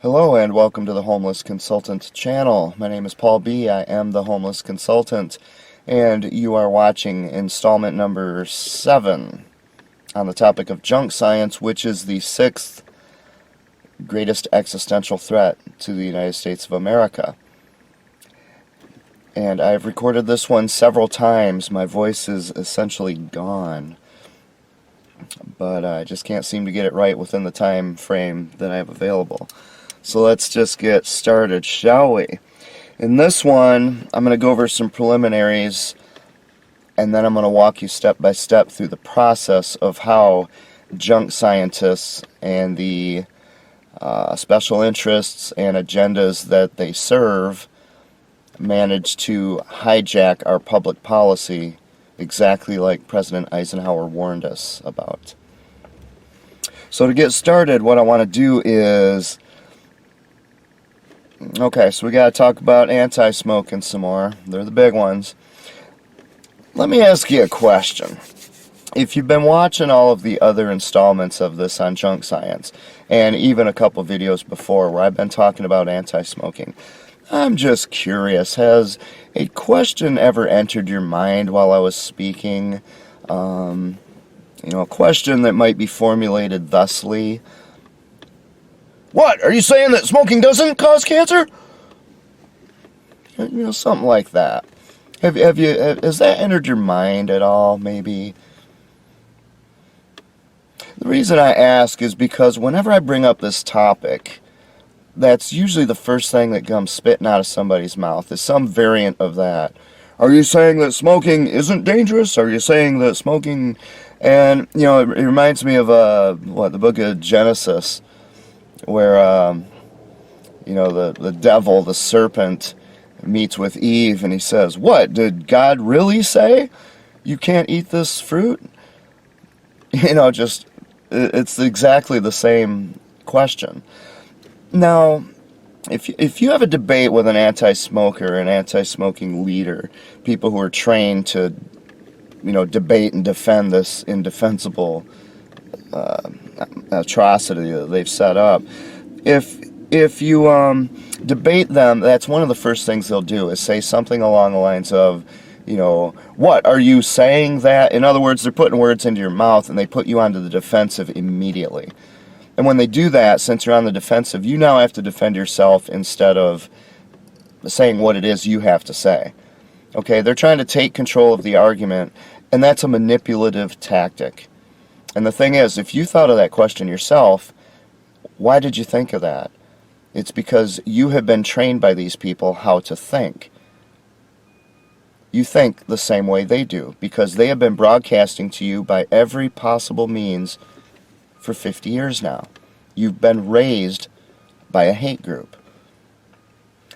Hello and welcome to the Homeless Consultant channel. My name is Paul B. I am the Homeless Consultant, and you are watching installment number 7 on the topic of junk science, which is the 6th greatest existential threat to the United States of America. And I've recorded this one several times. My voice is essentially gone, but I just can't seem to get it right within the time frame that I have available. So let's just get started, shall we? In this one, I'm going to go over some preliminaries, and then I'm going to walk you step by step through the process of how junk scientists and the special interests and agendas that they serve manage to hijack our public policy exactly like President Eisenhower warned us about. So to get started, what I want to do is so we got to talk about anti-smoking some more. They're the big ones. Let me ask you a question. If you've been watching all of the other installments of this on junk science, and even a couple videos before where I've been talking about anti-smoking, I'm just curious, has a question ever entered your mind while I was speaking? A question that might be formulated thusly. What? Are you saying that smoking doesn't cause cancer? Something like that. Has that entered your mind at all, maybe? The reason I ask is because whenever I bring up this topic, that's usually the first thing that comes spitting out of somebody's mouth, is some variant of that. Are you saying that smoking isn't dangerous? Are you saying that smoking... And, it reminds me of, the book of Genesis, where, the devil, the serpent, meets with Eve, and he says, what, did God really say you can't eat this fruit? It's exactly the same question. Now, if you have a debate with an anti-smoker, an anti-smoking leader, people who are trained to, debate and defend this indefensible atrocity that they've set up, if you debate them, that's one of the first things they'll do is say something along the lines of, what, are you saying that? In other words, they're putting words into your mouth and they put you onto the defensive immediately. And when they do that, since you're on the defensive, you now have to defend yourself instead of saying what it is you have to say. Okay, they're trying to take control of the argument, and that's a manipulative tactic. And the thing is, if you thought of that question yourself, why did you think of that? It's because you have been trained by these people how to think. You think the same way they do, because they have been broadcasting to you by every possible means for 50 years now. You've been raised by a hate group,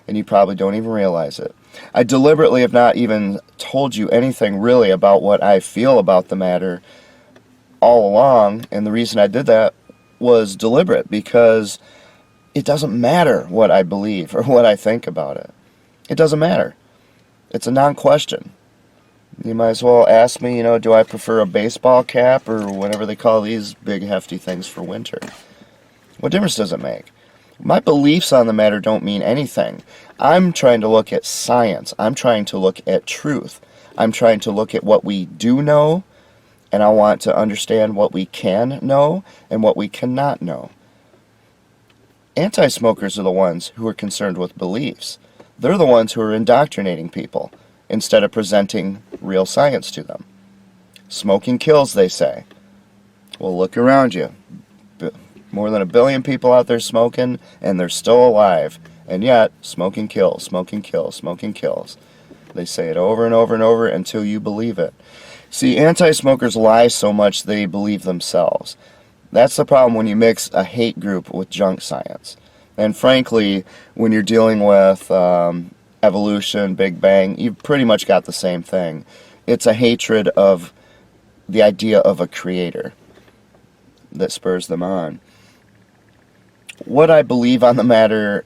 and you probably don't even realize it. I deliberately have not even told you anything really about what I feel about the matter all along, and the reason I did that was deliberate, because it doesn't matter what I believe or what I think about it. It doesn't matter. It's a non-question. You might as well ask me, do I prefer a baseball cap or whatever they call these big hefty things for winter? What difference does it make? My beliefs on the matter don't mean anything. I'm trying to look at science. I'm trying to look at truth. I'm trying to look at what we do know, and I want to understand what we can know and what we cannot know. Anti-smokers are the ones who are concerned with beliefs. They're the ones who are indoctrinating people instead of presenting real science to them. Smoking kills, they say. Well, look around you. More than 1 billion people out there smoking, and they're still alive. And yet, smoking kills, smoking kills, smoking kills. They say it over and over and over until you believe it. See, anti-smokers lie so much they believe themselves. That's the problem when you mix a hate group with junk science. And frankly, when you're dealing with evolution, Big Bang, you've pretty much got the same thing. It's a hatred of the idea of a creator that spurs them on. What I believe on the matter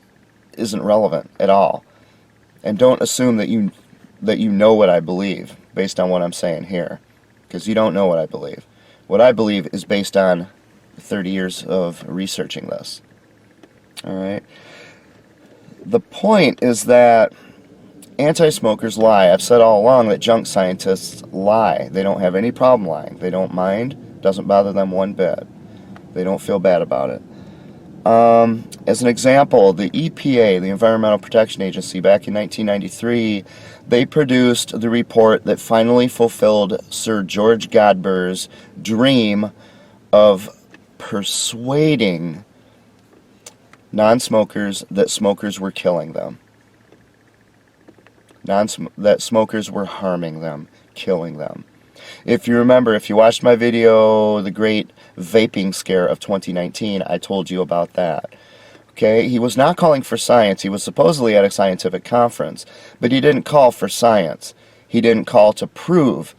isn't relevant at all. And don't assume that you know what I believe based on what I'm saying here, because you don't know what I believe. What I believe is based on 30 years of researching this. All right. The point is that anti-smokers lie. I've said all along that junk scientists lie. They don't have any problem lying. They don't mind. Doesn't bother them one bit. They don't feel bad about it. As an example, the EPA, the Environmental Protection Agency, back in 1993, they produced the report that finally fulfilled Sir George Godber's dream of persuading non-smokers that smokers were killing them. That smokers were harming them, killing them. If you remember, if you watched my video, The Great Vaping Scare of 2019, I told you about that. Okay, he was not calling for science. He was supposedly at a scientific conference, but he didn't call for science. He didn't call to prove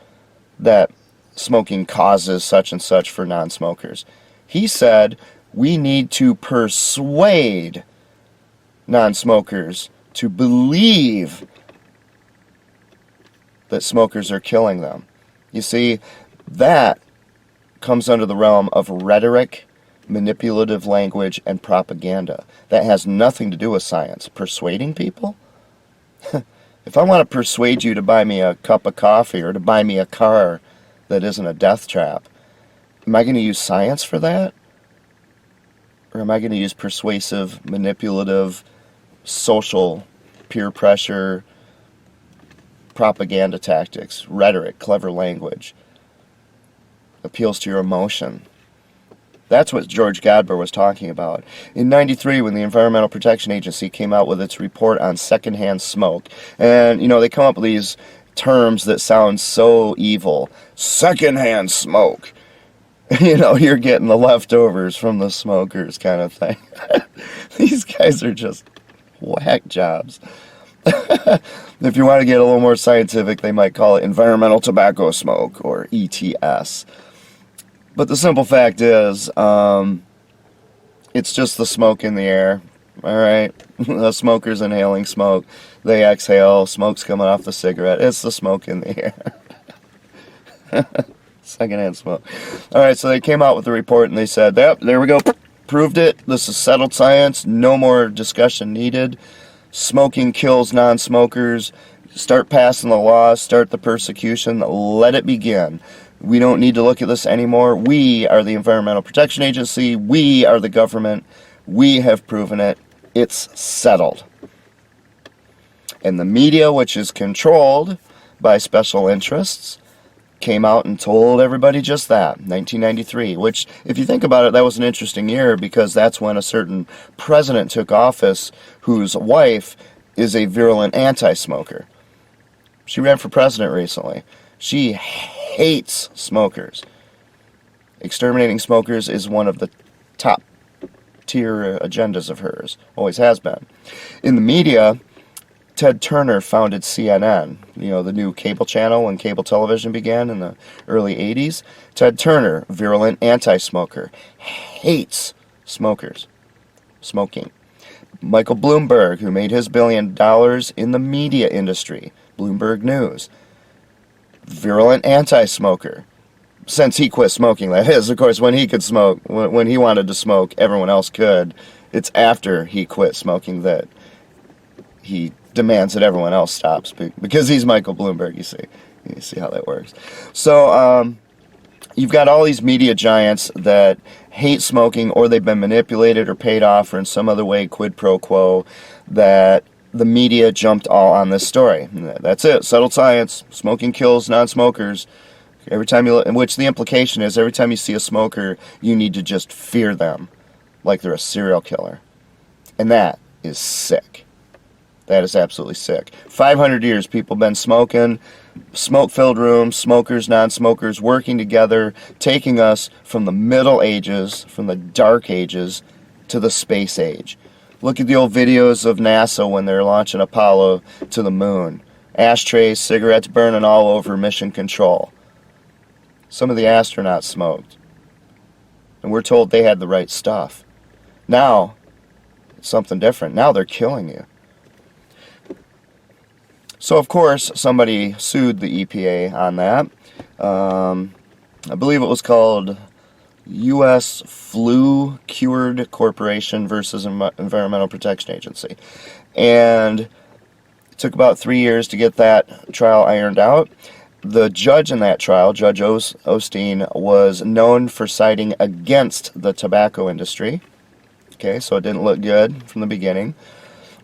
that smoking causes such and such for non-smokers. He said, we need to persuade non-smokers to believe that smokers are killing them. You see, that comes under the realm of rhetoric, manipulative language, and propaganda. That has nothing to do with science. Persuading people? If I want to persuade you to buy me a cup of coffee or to buy me a car that isn't a death trap, am I going to use science for that? Or am I going to use persuasive, manipulative, social, peer pressure, propaganda tactics, rhetoric, clever language, appeals to your emotion? That's what George Godber was talking about. In '93, when the Environmental Protection Agency came out with its report on secondhand smoke, and, they come up with these terms that sound so evil. Secondhand smoke. You're getting the leftovers from the smokers kind of thing. These guys are just whack jobs. If you want to get a little more scientific, they might call it environmental tobacco smoke, or ETS. But the simple fact is, it's just the smoke in the air. All right? The smoker's inhaling smoke. They exhale. Smoke's coming off the cigarette. It's the smoke in the air. Secondhand smoke. All right, so they came out with the report and they said, yep, there we go. Proved it. This is settled science. No more discussion needed. Smoking kills non-smokers. Start passing the laws. Start the persecution. Let it begin. We don't need to look at this anymore. We are the Environmental Protection Agency. We are the government. We have proven it. It's settled. And the media, which is controlled by special interests, came out and told everybody just that. 1993, which, if you think about it, that was an interesting year, because that's when a certain president took office whose wife is a virulent anti-smoker. She ran for president recently. She hates smokers. Exterminating smokers is one of the top tier agendas of hers. Always has been. In the media, Ted Turner founded CNN, the new cable channel when cable television began in the early 80s. Ted Turner, virulent anti-smoker, hates smokers, smoking. Michael Bloomberg, who made his $1 billion in the media industry, Bloomberg News, virulent anti-smoker. Since he quit smoking, that is. Of course, when he could smoke, when he wanted to smoke, everyone else could. It's after he quit smoking that he demands that everyone else stops, because he's Michael Bloomberg, you see. You see how that works. So, you've got all these media giants that hate smoking, or they've been manipulated or paid off, or in some other way, quid pro quo, that the media jumped all on this story. That's it. Settled science. Smoking kills non-smokers. Every time in which the implication is, every time you see a smoker, you need to just fear them like they're a serial killer. And that is sick. That is absolutely sick. 500 years people have been smoking, smoke-filled rooms, smokers, non-smokers, working together, taking us from the Middle Ages, from the Dark Ages, to the space age. Look at the old videos of NASA when they're launching Apollo to the moon. Ashtrays, cigarettes burning all over mission control. Some of the astronauts smoked. And we're told they had the right stuff. Now, it's something different. Now they're killing you. So, of course, somebody sued the EPA on that. I believe it was called U.S. Flu Cured Corporation versus Environmental Protection Agency. And it took about 3 years to get that trial ironed out. The judge in that trial, Judge Osteen, was known for siding against the tobacco industry. Okay, so it didn't look good from the beginning.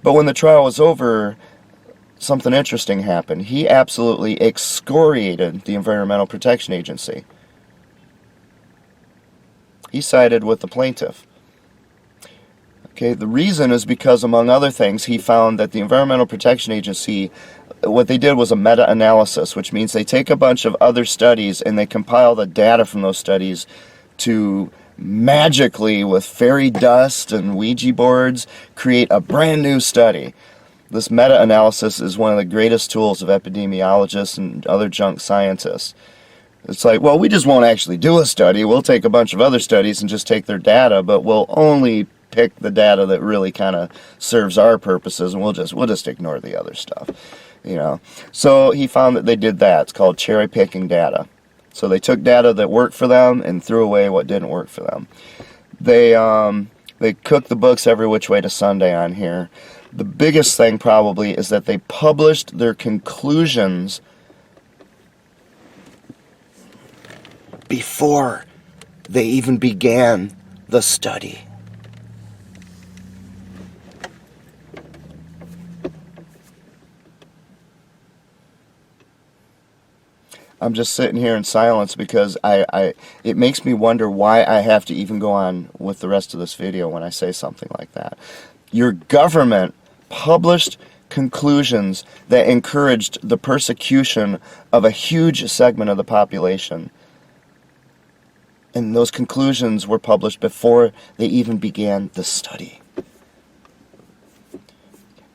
But when the trial was over, something interesting happened. He absolutely excoriated the Environmental Protection Agency. He sided with the plaintiff. Okay, the reason is because, among other things, he found that the Environmental Protection Agency, what they did was a meta-analysis, which means they take a bunch of other studies and they compile the data from those studies to magically, with fairy dust and Ouija boards, create a brand new study. This meta-analysis is one of the greatest tools of epidemiologists and other junk scientists. It's like, well, we just won't actually do a study. We'll take a bunch of other studies and just take their data, but we'll only pick the data that really kind of serves our purposes, and we'll just ignore the other stuff, you know. So he found that they did that. It's called cherry picking data. So they took data that worked for them and threw away what didn't work for them. They cooked the books every which way to Sunday on here. The biggest thing probably is that they published their conclusions before they even began the study. I'm just sitting here in silence because it makes me wonder why I have to even go on with the rest of this video when I say something like that. Your government published conclusions that encouraged the persecution of a huge segment of the population. And those conclusions were published before they even began the study.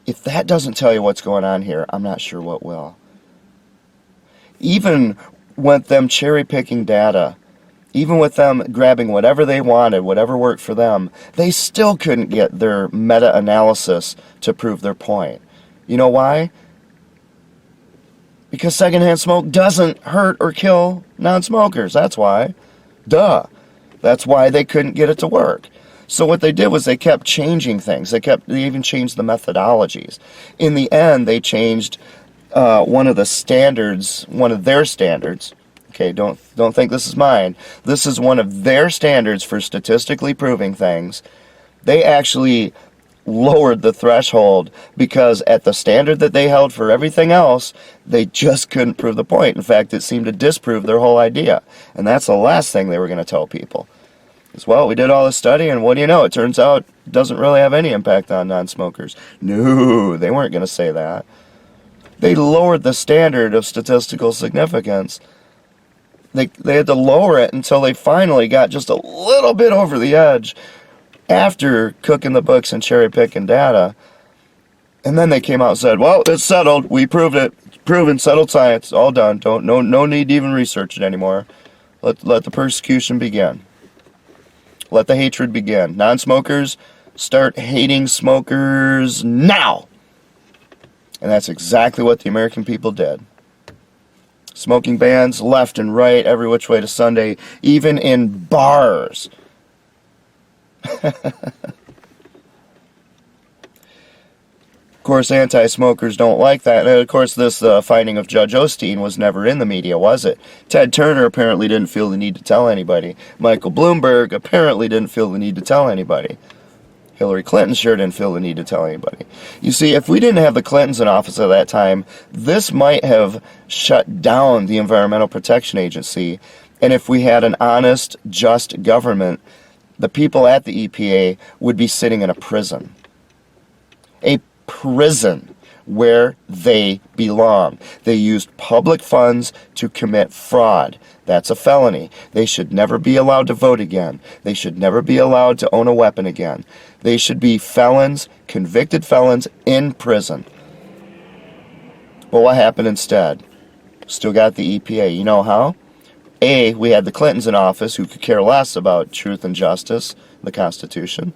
If that doesn't tell you what's going on here, I'm not sure what will. Even with them cherry-picking data, even with them grabbing whatever they wanted, whatever worked for them, they still couldn't get their meta-analysis to prove their point. You know why? Because secondhand smoke doesn't hurt or kill non-smokers. That's why. Duh. That's why they couldn't get it to work. So what they did was they kept changing things. They even changed the methodologies. In the end, they changed one of their standards. Okay, don't think this is mine. This is one of their standards for statistically proving things. They actually lowered the threshold because at the standard that they held for everything else, they just couldn't prove the point. In fact, it seemed to disprove their whole idea. And that's the last thing they were going to tell people. Is, well, we did all this study, and what do you know? It turns out it doesn't really have any impact on non-smokers. No, they weren't going to say that. They lowered the standard of statistical significance. They had to lower it until they finally got just a little bit over the edge after cooking the books and cherry-picking data. And then they came out and said, well, it's settled. We proved it. It's proven, settled science. All done. No need to even research it anymore. Let the persecution begin. Let the hatred begin. Non-smokers, start hating smokers now. And that's exactly what the American people did. Smoking bans left and right, every which way to Sunday, even in bars. Of course, anti-smokers don't like that. And of course, this finding of Judge Osteen was never in the media, was it? Ted Turner apparently didn't feel the need to tell anybody. Michael Bloomberg apparently didn't feel the need to tell anybody. Hillary Clinton sure didn't feel the need to tell anybody. You see, if we didn't have the Clintons in office at that time, this might have shut down the Environmental Protection Agency. And if we had an honest, just government, the people at the EPA would be sitting in a prison. A prison where they belong. They used public funds to commit fraud. That's a felony. They should never be allowed to vote again. They should never be allowed to own a weapon again. They should be felons, convicted felons, in prison. But what happened instead? Still got the EPA. You know how? A, we had the Clintons in office who could care less about truth and justice, the Constitution.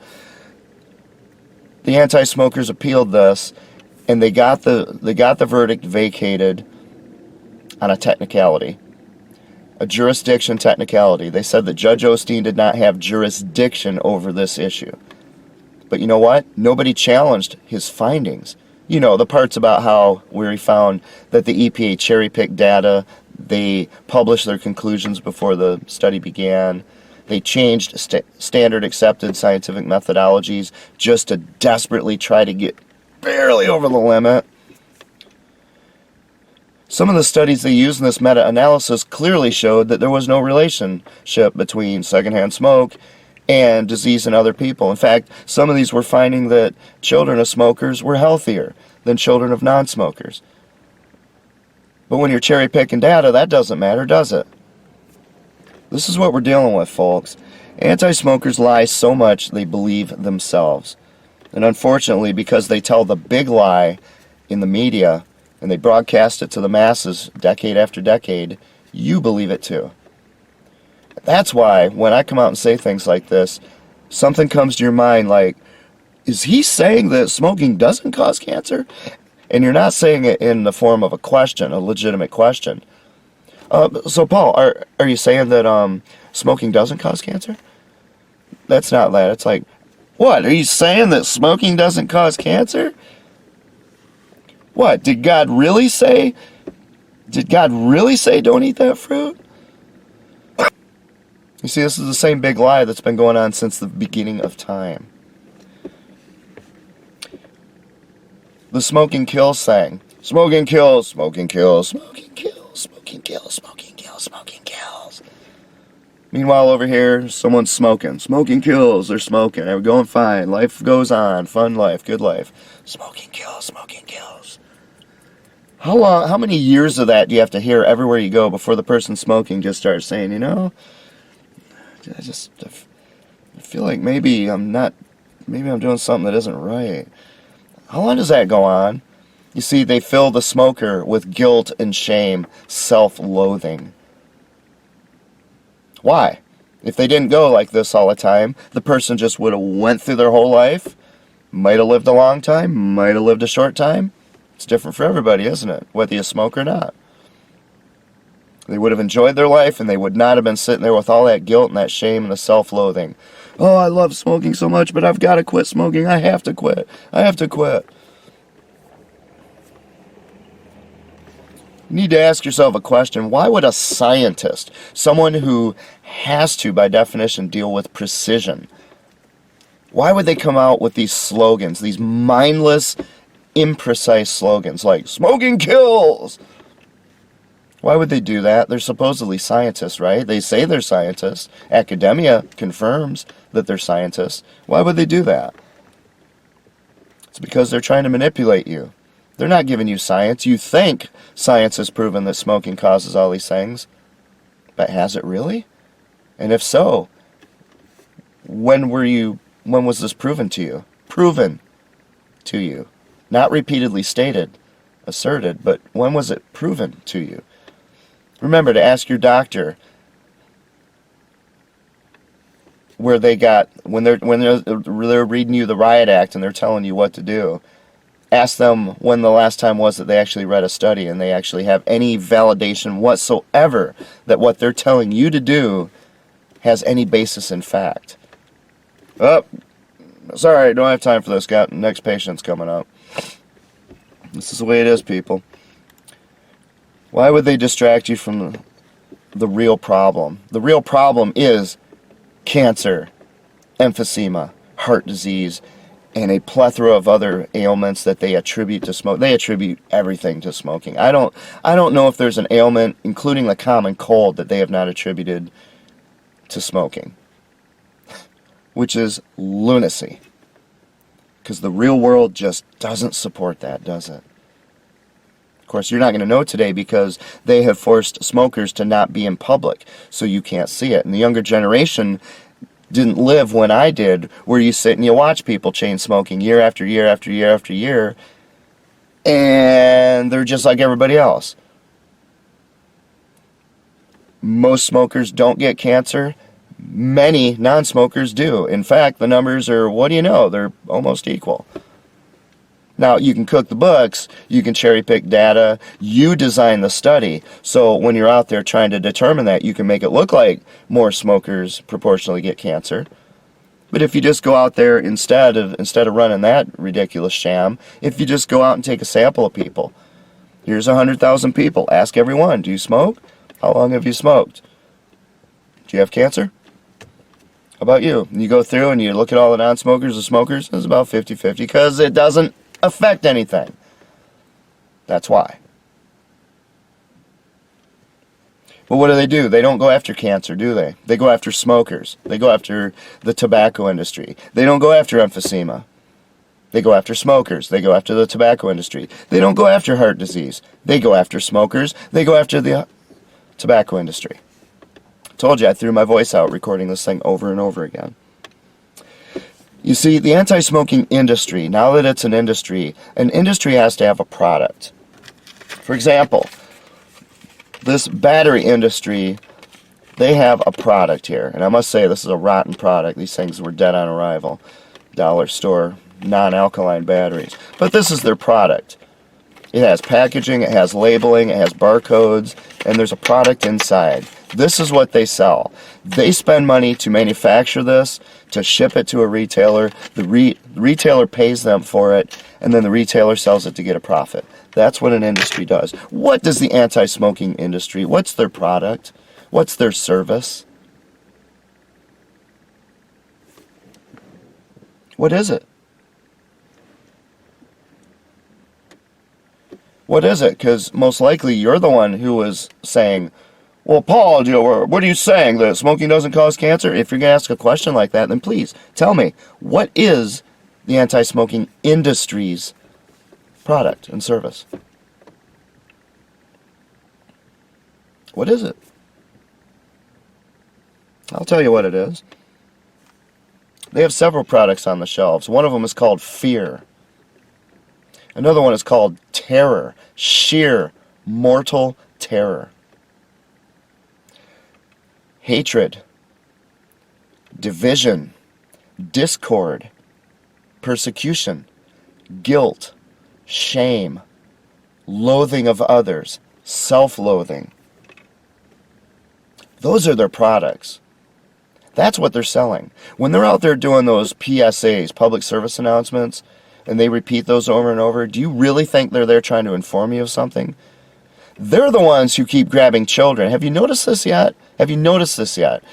The anti-smokers appealed this, and they got the verdict vacated on a technicality. A jurisdiction technicality. They said that Judge Osteen did not have jurisdiction over this issue. But you know what? Nobody challenged his findings. You know, the parts about how where he found that the EPA cherry-picked data, they published their conclusions before the study began. They changed standard accepted scientific methodologies just to desperately try to get barely over the limit. Some of the studies they used in this meta-analysis clearly showed that there was no relationship between secondhand smoke and disease in other people. In fact, some of these were finding that children of smokers were healthier than children of non-smokers. But when you're cherry-picking data, that doesn't matter, does it? This is what we're dealing with, folks. Anti-smokers lie so much they believe themselves. And unfortunately, because they tell the big lie in the media, and they broadcast it to the masses decade after decade, you believe it too. That's why when I come out and say things like this, something comes to your mind like, is he saying that smoking doesn't cause cancer? And you're not saying it in the form of a question, a legitimate question. So Paul, are you saying that smoking doesn't cause cancer? That's not that. It's like, what? Are you saying that smoking doesn't cause cancer? What? Did God really say? Did God really say don't eat that fruit? You see, this is the same big lie that's been going on since the beginning of time. The smoking kills thing. Smoking kills, smoking kills, smoking kills, smoking kills, smoking kills, smoking kills. Meanwhile, over here, someone's smoking. Smoking kills, they're smoking. They're going fine. Life goes on. Fun life, good life. Smoking kills, smoking kills. How many years of that do you have to hear everywhere you go before the person smoking just starts saying, you know, I feel like maybe I'm doing something that isn't right. How long does that go on? You see, they fill the smoker with guilt and shame, self-loathing. Why? If they didn't go like this all the time, the person just would have went through their whole life, might have lived a long time, might have lived a short time. It's different for everybody, isn't it? Whether you smoke or not. They would have enjoyed their life, and they would not have been sitting there with all that guilt and that shame and the self-loathing. Oh, I love smoking so much, but I've got to quit smoking. I have to quit. I have to quit. You need to ask yourself a question. Why would a scientist, someone who has to, by definition, deal with precision, why would they come out with these slogans, these mindless, imprecise slogans like, smoking kills? Why would they do that? They're supposedly scientists, right? They say they're scientists. Academia confirms that they're scientists. Why would they do that? It's because they're trying to manipulate you. They're not giving you science. You think science has proven that smoking causes all these things. But has it really? And if so, when was this proven to you? Proven to you. Not repeatedly stated, asserted, but when was it proven to you? Remember to ask your doctor where they got when they're reading you the Riot Act and they're telling you what to do. Ask them when the last time was that they actually read a study and they actually have any validation whatsoever that what they're telling you to do has any basis in fact. Oh, sorry, don't have time for this. Got next patient's coming up. This is the way it is, people. Why would they distract you from the real problem? The real problem is cancer, emphysema, heart disease, and a plethora of other ailments that they attribute to smoke. They attribute everything to smoking. I don't know if there's an ailment, including the common cold, that they have not attributed to smoking, which is lunacy. Because the real world just doesn't support that, does it? Of course, you're not going to know today because they have forced smokers to not be in public, so you can't see it. And the younger generation didn't live when I did, where you sit and you watch people chain smoking year after year after year after year, and they're just like everybody else. Most smokers don't get cancer. Many non-smokers do. In fact, the numbers are, what do you know, they're almost equal. Now, you can cook the books, you can cherry pick data, you design the study. So when you're out there trying to determine that, you can make it look like more smokers proportionally get cancer. But if you just go out there, instead of running that ridiculous sham, if you just go out and take a sample of people, here's 100,000 people, ask everyone, do you smoke? How long have you smoked? Do you have cancer? How about you? And you go through and you look at all the non-smokers and smokers, it's about 50-50 because it doesn't affect anything. That's why. But what do? They don't go after cancer, do they? They go after smokers. They go after the tobacco industry. They don't go after emphysema. They go after smokers. They go after the tobacco industry. They don't go after heart disease. They go after smokers. They go after the tobacco industry. Told you I threw my voice out recording this thing over and over again. You see, the anti-smoking industry, now that it's an industry has to have a product. For example, this battery industry, they have a product here. And I must say, this is a rotten product. These things were dead on arrival. Dollar store, non-alkaline batteries. But this is their product. It has packaging, it has labeling, it has barcodes, and there's a product inside. This is what they sell. They spend money to manufacture this, to ship it to a retailer. The retailer pays them for it, and then the retailer sells it to get a profit. That's what an industry does. What does the anti-smoking industry, what's their product? What's their service? What is it? What is it? Because most likely you're the one who was saying, well, Paul, what are you saying? That smoking doesn't cause cancer? If you're going to ask a question like that, then please tell me, what is the anti-smoking industry's product and service? What is it? I'll tell you what it is. They have several products on the shelves. One of them is called fear. Another one is called terror. Sheer, mortal terror. Hatred, division, discord, persecution, guilt, shame, loathing of others, self-loathing. Those are their products. That's what they're selling. When they're out there doing those PSAs, public service announcements, and they repeat those over and over, do you really think they're there trying to inform you of something? They're the ones who keep grabbing children. Have you noticed this yet? Have you noticed this yet?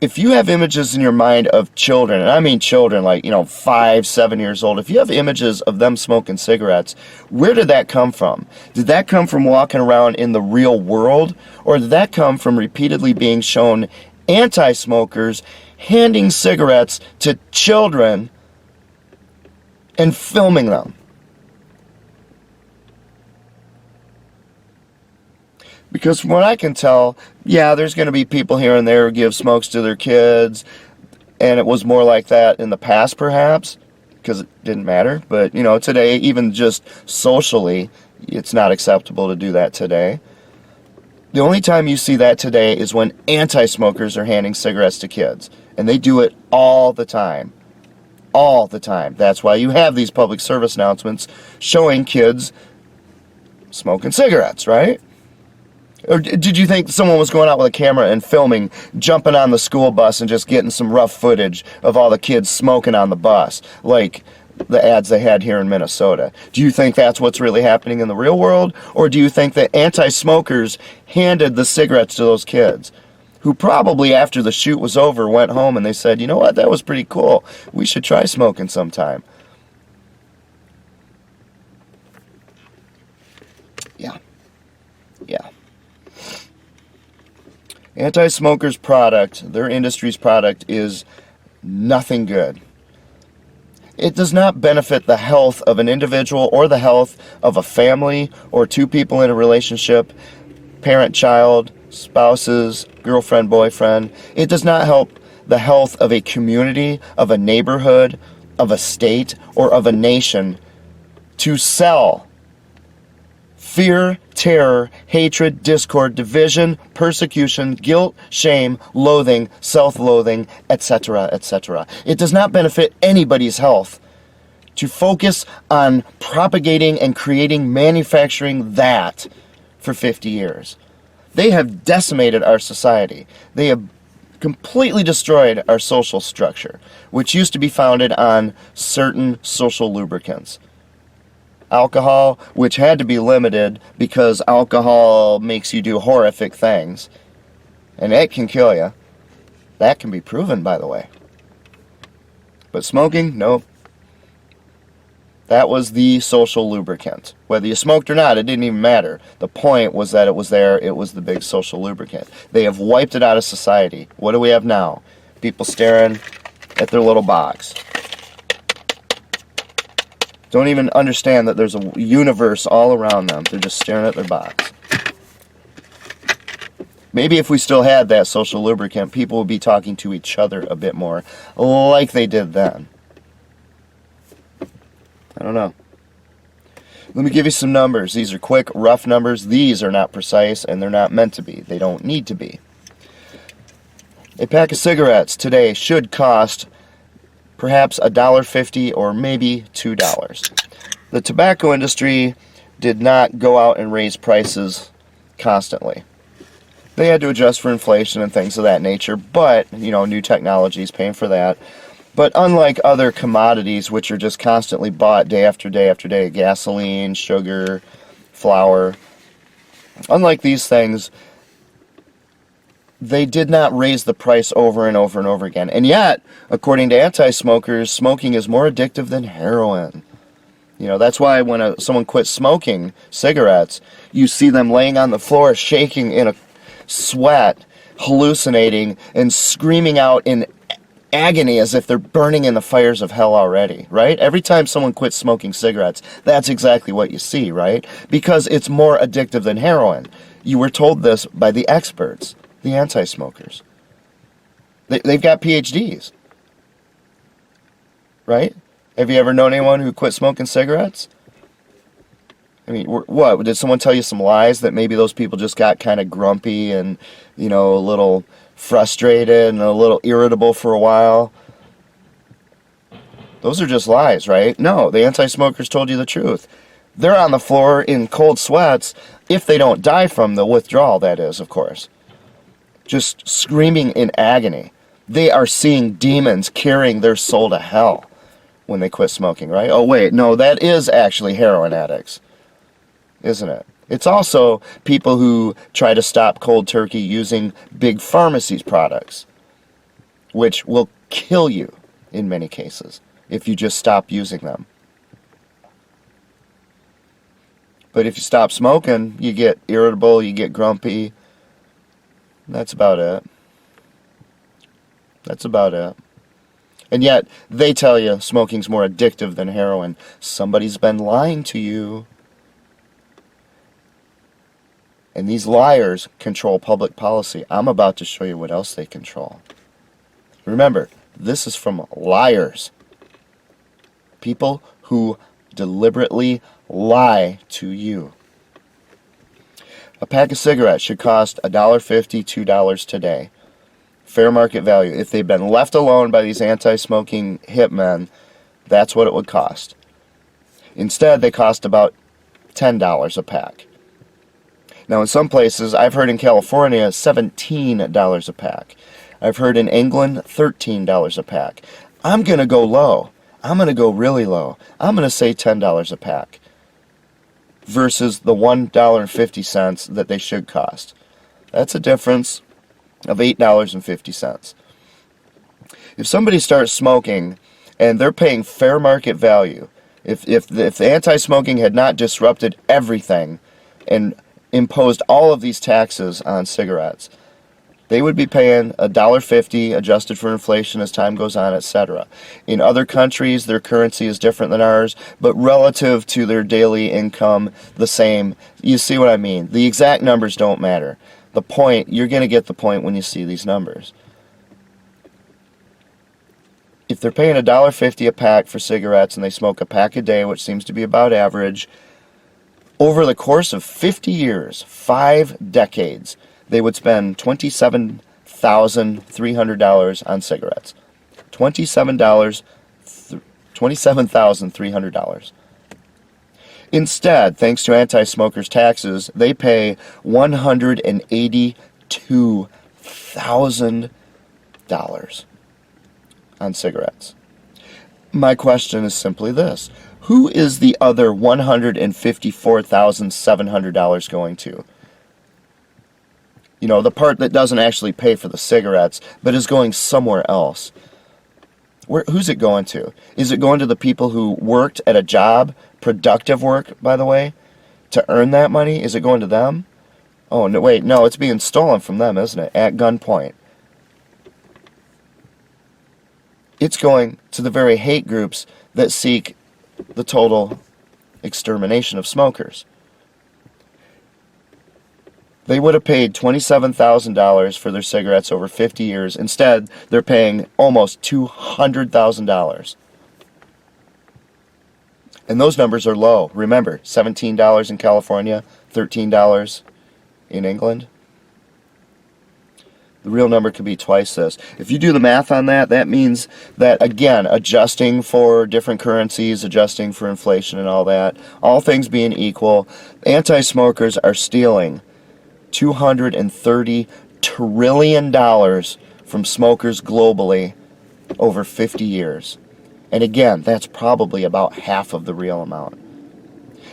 If you have images in your mind of children, and I mean children like, 5, 7 years old, if you have images of them smoking cigarettes, where did that come from? Did that come from walking around in the real world? Or did that come from repeatedly being shown anti-smokers handing cigarettes to children and filming them? Because from what I can tell, yeah, there's going to be people here and there who give smokes to their kids, and it was more like that in the past, perhaps, because it didn't matter. But, today, even just socially, it's not acceptable to do that today. The only time you see that today is when anti-smokers are handing cigarettes to kids, and they do it all the time. All the time. That's why you have these public service announcements showing kids smoking cigarettes, right? Or did you think someone was going out with a camera and filming, jumping on the school bus and just getting some rough footage of all the kids smoking on the bus, like the ads they had here in Minnesota? Do you think that's what's really happening in the real world? Or do you think that anti-smokers handed the cigarettes to those kids, who probably after the shoot was over went home and they said, you know what, that was pretty cool. We should try smoking sometime. Yeah. Anti-smokers' product, their industry's product, is nothing good. It does not benefit the health of an individual or the health of a family or two people in a relationship, parent-child, spouses, girlfriend, boyfriend. It does not help the health of a community, of a neighborhood, of a state, or of a nation to sell fear, terror, hatred, discord, division, persecution, guilt, shame, loathing, self-loathing, etc., etc. It does not benefit anybody's health to focus on propagating and creating, manufacturing that for 50 years. They have decimated our society. They have completely destroyed our social structure, which used to be founded on certain social lubricants. Alcohol, which had to be limited because alcohol makes you do horrific things, and it can kill you. That can be proven, by the way. But smoking, nope. That was the social lubricant. Whether you smoked or not, it didn't even matter. The point was that it was there. It was the big social lubricant. They have wiped it out of society. What do we have now? People staring at their little box. Don't even understand that there's a universe all around them. They're just staring at their box. Maybe if we still had that social lubricant, people would be talking to each other a bit more, like they did then. I don't know. Let me give you some numbers. These are quick, rough numbers. These are not precise, and they're not meant to be. They don't need to be. A pack of cigarettes today should cost perhaps $1.50 or maybe $2. The tobacco industry did not go out and raise prices constantly. They had to adjust for inflation and things of that nature, but, new technologies paying for that. But unlike other commodities, which are just constantly bought day after day after day, gasoline, sugar, flour, unlike these things, they did not raise the price over and over and over again. And yet, according to anti-smokers, smoking is more addictive than heroin. That's why when someone quits smoking cigarettes, you see them laying on the floor, shaking in a sweat, hallucinating, and screaming out in agony as if they're burning in the fires of hell already, right? Every time someone quits smoking cigarettes, that's exactly what you see, right? Because it's more addictive than heroin. You were told this by the experts, the anti-smokers. They've got PhDs, right? Have you ever known anyone who quit smoking cigarettes? I mean, what? Did someone tell you some lies that maybe those people just got kind of grumpy and, a little frustrated and a little irritable for a while? Those are just lies, right? No, the anti-smokers told you the truth. They're on the floor in cold sweats, if they don't die from the withdrawal, that is, of course. Just screaming in agony. They are seeing demons carrying their soul to hell when they quit smoking, right? Oh, wait, no, that is actually heroin addicts, isn't it? It's also people who try to stop cold turkey using big pharmacies products, which will kill you in many cases if you just stop using them. But if you stop smoking, you get irritable, you get grumpy. That's about it. That's about it. And yet, they tell you smoking's more addictive than heroin. Somebody's been lying to you. And these liars control public policy. I'm about to show you what else they control. Remember, this is from liars. People who deliberately lie to you. A pack of cigarettes should cost $1.50, $2 today. Fair market value. If they've been left alone by these anti-smoking hitmen, that's what it would cost. Instead, they cost about $10 a pack. Now, in some places, I've heard in California, $17 a pack. I've heard in England, $13 a pack. I'm going to go low. I'm going to go really low. I'm going to say $10 a pack versus the $1.50 that they should cost. That's a difference of $8.50. If somebody starts smoking and they're paying fair market value, if the anti-smoking had not disrupted everything and imposed all of these taxes on cigarettes, they would be paying $1.50 adjusted for inflation as time goes on, etc. In other countries, their currency is different than ours, but relative to their daily income, the same. You see what I mean? The exact numbers don't matter. The point, you're going to get the point when you see these numbers. If they're paying $1.50 a pack for cigarettes and they smoke a pack a day, which seems to be about average, over the course of 50 years, 5 decades, they would spend $27,300 on cigarettes. $27,300. Instead, thanks to anti-smokers' taxes, they pay $182,000 on cigarettes. My question is simply this. Who is the other $154,700 going to? You know, the part that doesn't actually pay for the cigarettes, but is going somewhere else. Who's it going to? Is it going to the people who worked at a job, productive work, by the way, to earn that money? Is it going to them? Oh, no, wait, no, it's being stolen from them, isn't it? At gunpoint. It's going to the very hate groups that seek the total extermination of smokers. They would have paid $27,000 for their cigarettes over 50 years. Instead, they're paying almost $200,000. And those numbers are low. Remember, $17 in California, $13 in England. The real number could be twice this. If you do the math on that, that means that, again, adjusting for different currencies, adjusting for inflation and all that, all things being equal, anti-smokers are stealing $230 trillion from smokers globally over 50 years. And again, that's probably about half of the real amount.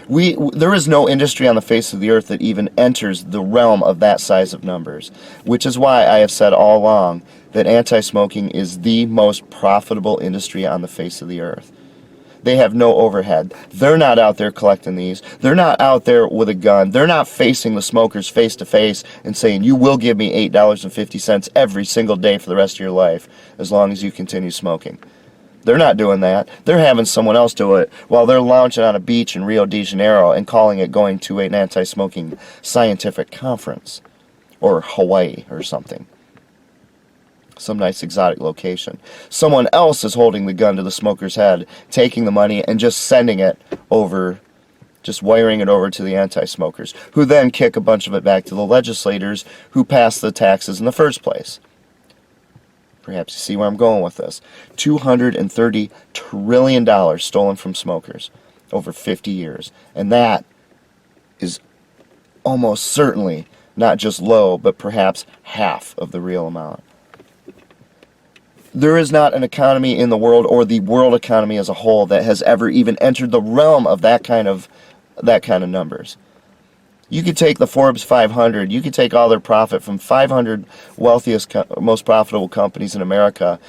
There is no industry on the face of the earth that even enters the realm of that size of numbers, which is why I have said all along that anti-smoking is the most profitable industry on the face of the earth. They have no overhead. They're not out there collecting these. They're not out there with a gun. They're not facing the smokers face to face and saying, you will give me $8.50 every single day for the rest of your life as long as you continue smoking. They're not doing that. They're having someone else do it while they're lounging on a beach in Rio de Janeiro and calling it going to an anti-smoking scientific conference or Hawaii or something. Some nice exotic location. Someone else is holding the gun to the smoker's head, taking the money and just sending it over, just wiring it over to the anti-smokers, who then kick a bunch of it back to the legislators who passed the taxes in the first place. Perhaps you see where I'm going with this. $230 trillion stolen from smokers over 50 years. And that is almost certainly not just low, but perhaps half of the real amount. There is not an economy in the world, or the world economy as a whole, that has ever even entered the realm of that kind of numbers. You could take the Forbes 500, you could take all their profit from 500 wealthiest, most profitable companies in America.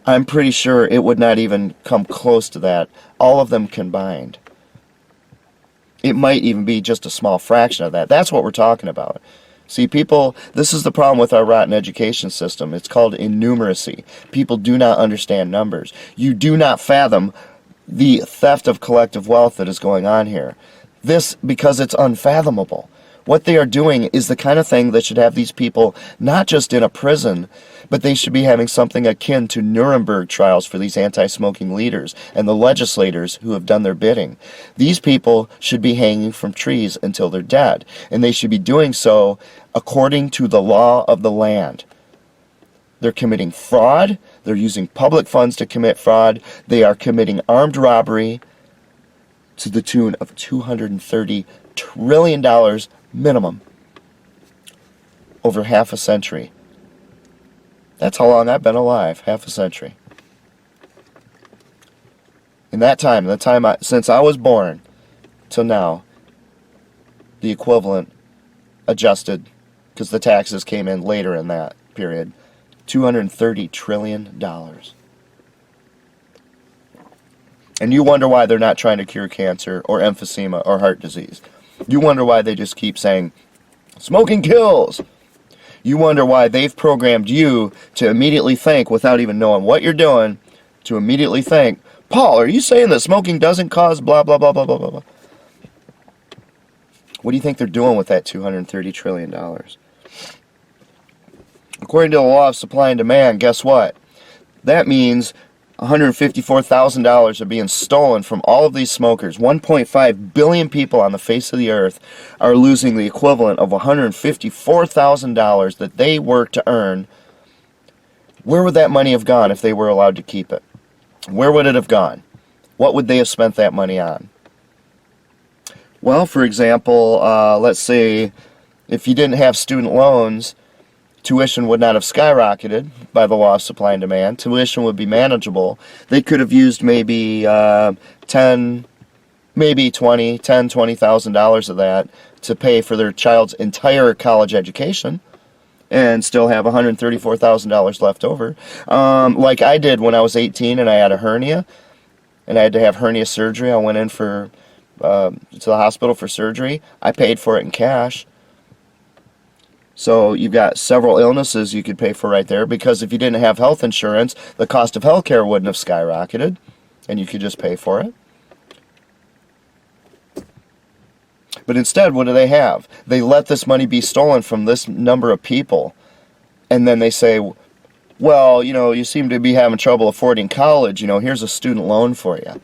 I'm pretty sure it would not even come close to that, all of them combined. It might even be just a small fraction of that. That's what we're talking about. See, people, this is the problem with our rotten education system. It's called innumeracy. People do not understand numbers. You do not fathom the theft of collective wealth that is going on here. This, because it's unfathomable. What they are doing is the kind of thing that should have these people not just in a prison, but they should be having something akin to Nuremberg trials for these anti-smoking leaders and the legislators who have done their bidding. These people should be hanging from trees until they're dead, and they should be doing so according to the law of the land. They're committing fraud. They're using public funds to commit fraud. They are committing armed robbery to the tune of $230 trillion minimum over half a century. That's how long I've been alive, half a century. In that time, since I was born till now, the equivalent adjusted, because the taxes came in later in that period, $230 trillion. And you wonder why they're not trying to cure cancer or emphysema or heart disease. You wonder why they just keep saying, smoking kills. You wonder why they've programmed you to immediately think, without even knowing what you're doing, to immediately think, Paul, are you saying that smoking doesn't cause blah, blah, blah, blah, blah, blah, blah? What do you think they're doing with that $230 trillion? According to the law of supply and demand, guess what? That means $154,000 are being stolen from all of these smokers. 1.5 billion people on the face of the earth are losing the equivalent of $154,000 that they worked to earn. Where would that money have gone if they were allowed to keep it? Where would it have gone? What would they have spent that money on? Well, for example, let's say if you didn't have student loans, tuition would not have skyrocketed by the law of supply and demand. Tuition would be manageable. They could have used maybe 10, maybe 20, $20,000 of that to pay for their child's entire college education and still have $134,000 left over. Like I did when I was 18 and I had a hernia and I had to have hernia surgery. I went in to the hospital for surgery. I paid for it in cash. So you've got several illnesses you could pay for right there, because if you didn't have health insurance, the cost of health care wouldn't have skyrocketed, and you could just pay for it. But instead, what do they have? They let this money be stolen from this number of people, and then they say, well, you seem to be having trouble affording college, here's a student loan for you.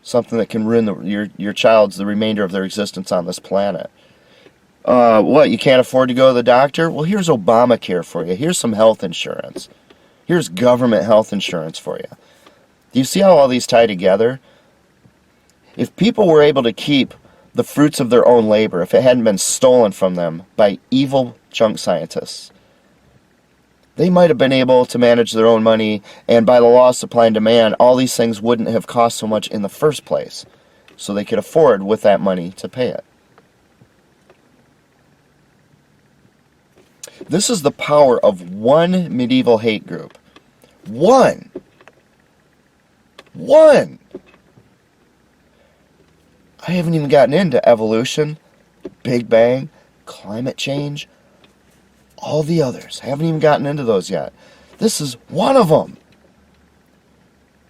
Something that can ruin your child's the remainder of their existence on this planet. What, you can't afford to go to the doctor? Well, here's Obamacare for you. Here's some health insurance. Here's government health insurance for you. Do you see how all these tie together? If people were able to keep the fruits of their own labor, if it hadn't been stolen from them by evil junk scientists, they might have been able to manage their own money, and by the law of supply and demand, all these things wouldn't have cost so much in the first place, so they could afford with that money to pay it. This is the power of one medieval hate group. One. I haven't even gotten into evolution, Big Bang, climate change, all the others. I haven't even gotten into those yet. This is one of them.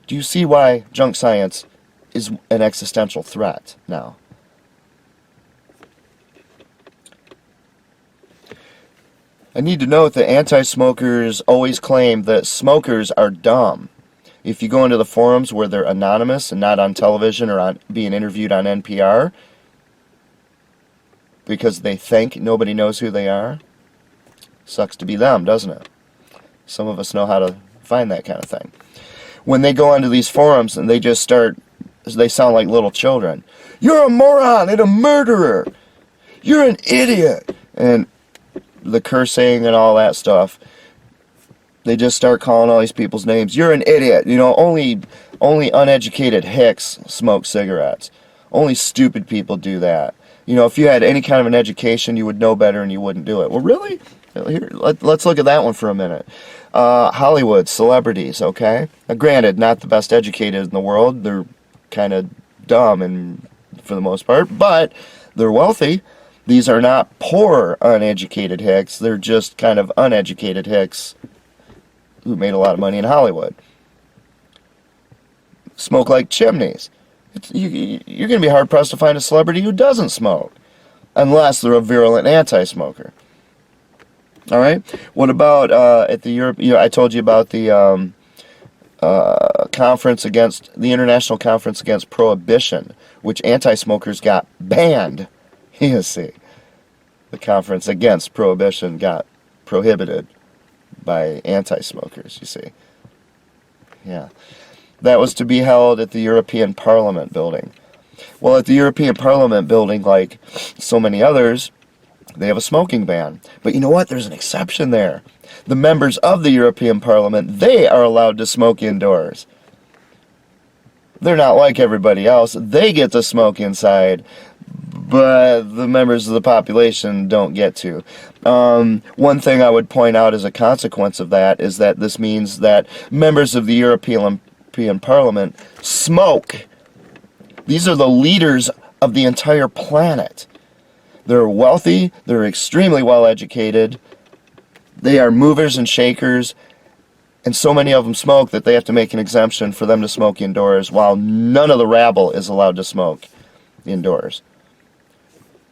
Do you see why junk science is an existential threat now? I need to note that anti-smokers always claim that smokers are dumb. If you go into the forums where they're anonymous and not on television or being interviewed on NPR because they think nobody knows who they are, sucks to be them, doesn't it? Some of us know how to find that kind of thing. When they go onto these forums and they sound like little children. You're a moron and a murderer. You're an idiot. And the cursing and all that stuff, they just start calling all these people's names. You're an idiot. Only uneducated hicks smoke cigarettes. Only stupid people do that. If you had any kind of an education, you would know better and you wouldn't do it. Well, really? Here, let's look at that one for a minute. Hollywood, celebrities, okay? Now, granted, not the best educated in the world. They're kind of dumb and for the most part, but they're wealthy. These are not poor, uneducated hicks. They're just kind of uneducated hicks who made a lot of money in Hollywood. Smoke like chimneys. You're going to be hard-pressed to find a celebrity who doesn't smoke, unless they're a virulent anti-smoker. All right? What about at the Europe? I told you about the the International Conference Against Prohibition, which anti-smokers got banned. You see, the conference against prohibition got prohibited by anti-smokers, you see. Yeah. That was to be held at the European Parliament building. Well, at the European Parliament building, like so many others, they have a smoking ban. But you know what? There's an exception there. The members of the European Parliament, they are allowed to smoke indoors. They're not like everybody else. They get to smoke inside, but the members of the population don't get to. One thing I would point out as a consequence of that is that this means that members of the European Parliament smoke. These are the leaders of the entire planet. They're wealthy, they're extremely well educated, they are movers and shakers, and so many of them smoke that they have to make an exemption for them to smoke indoors, while none of the rabble is allowed to smoke indoors.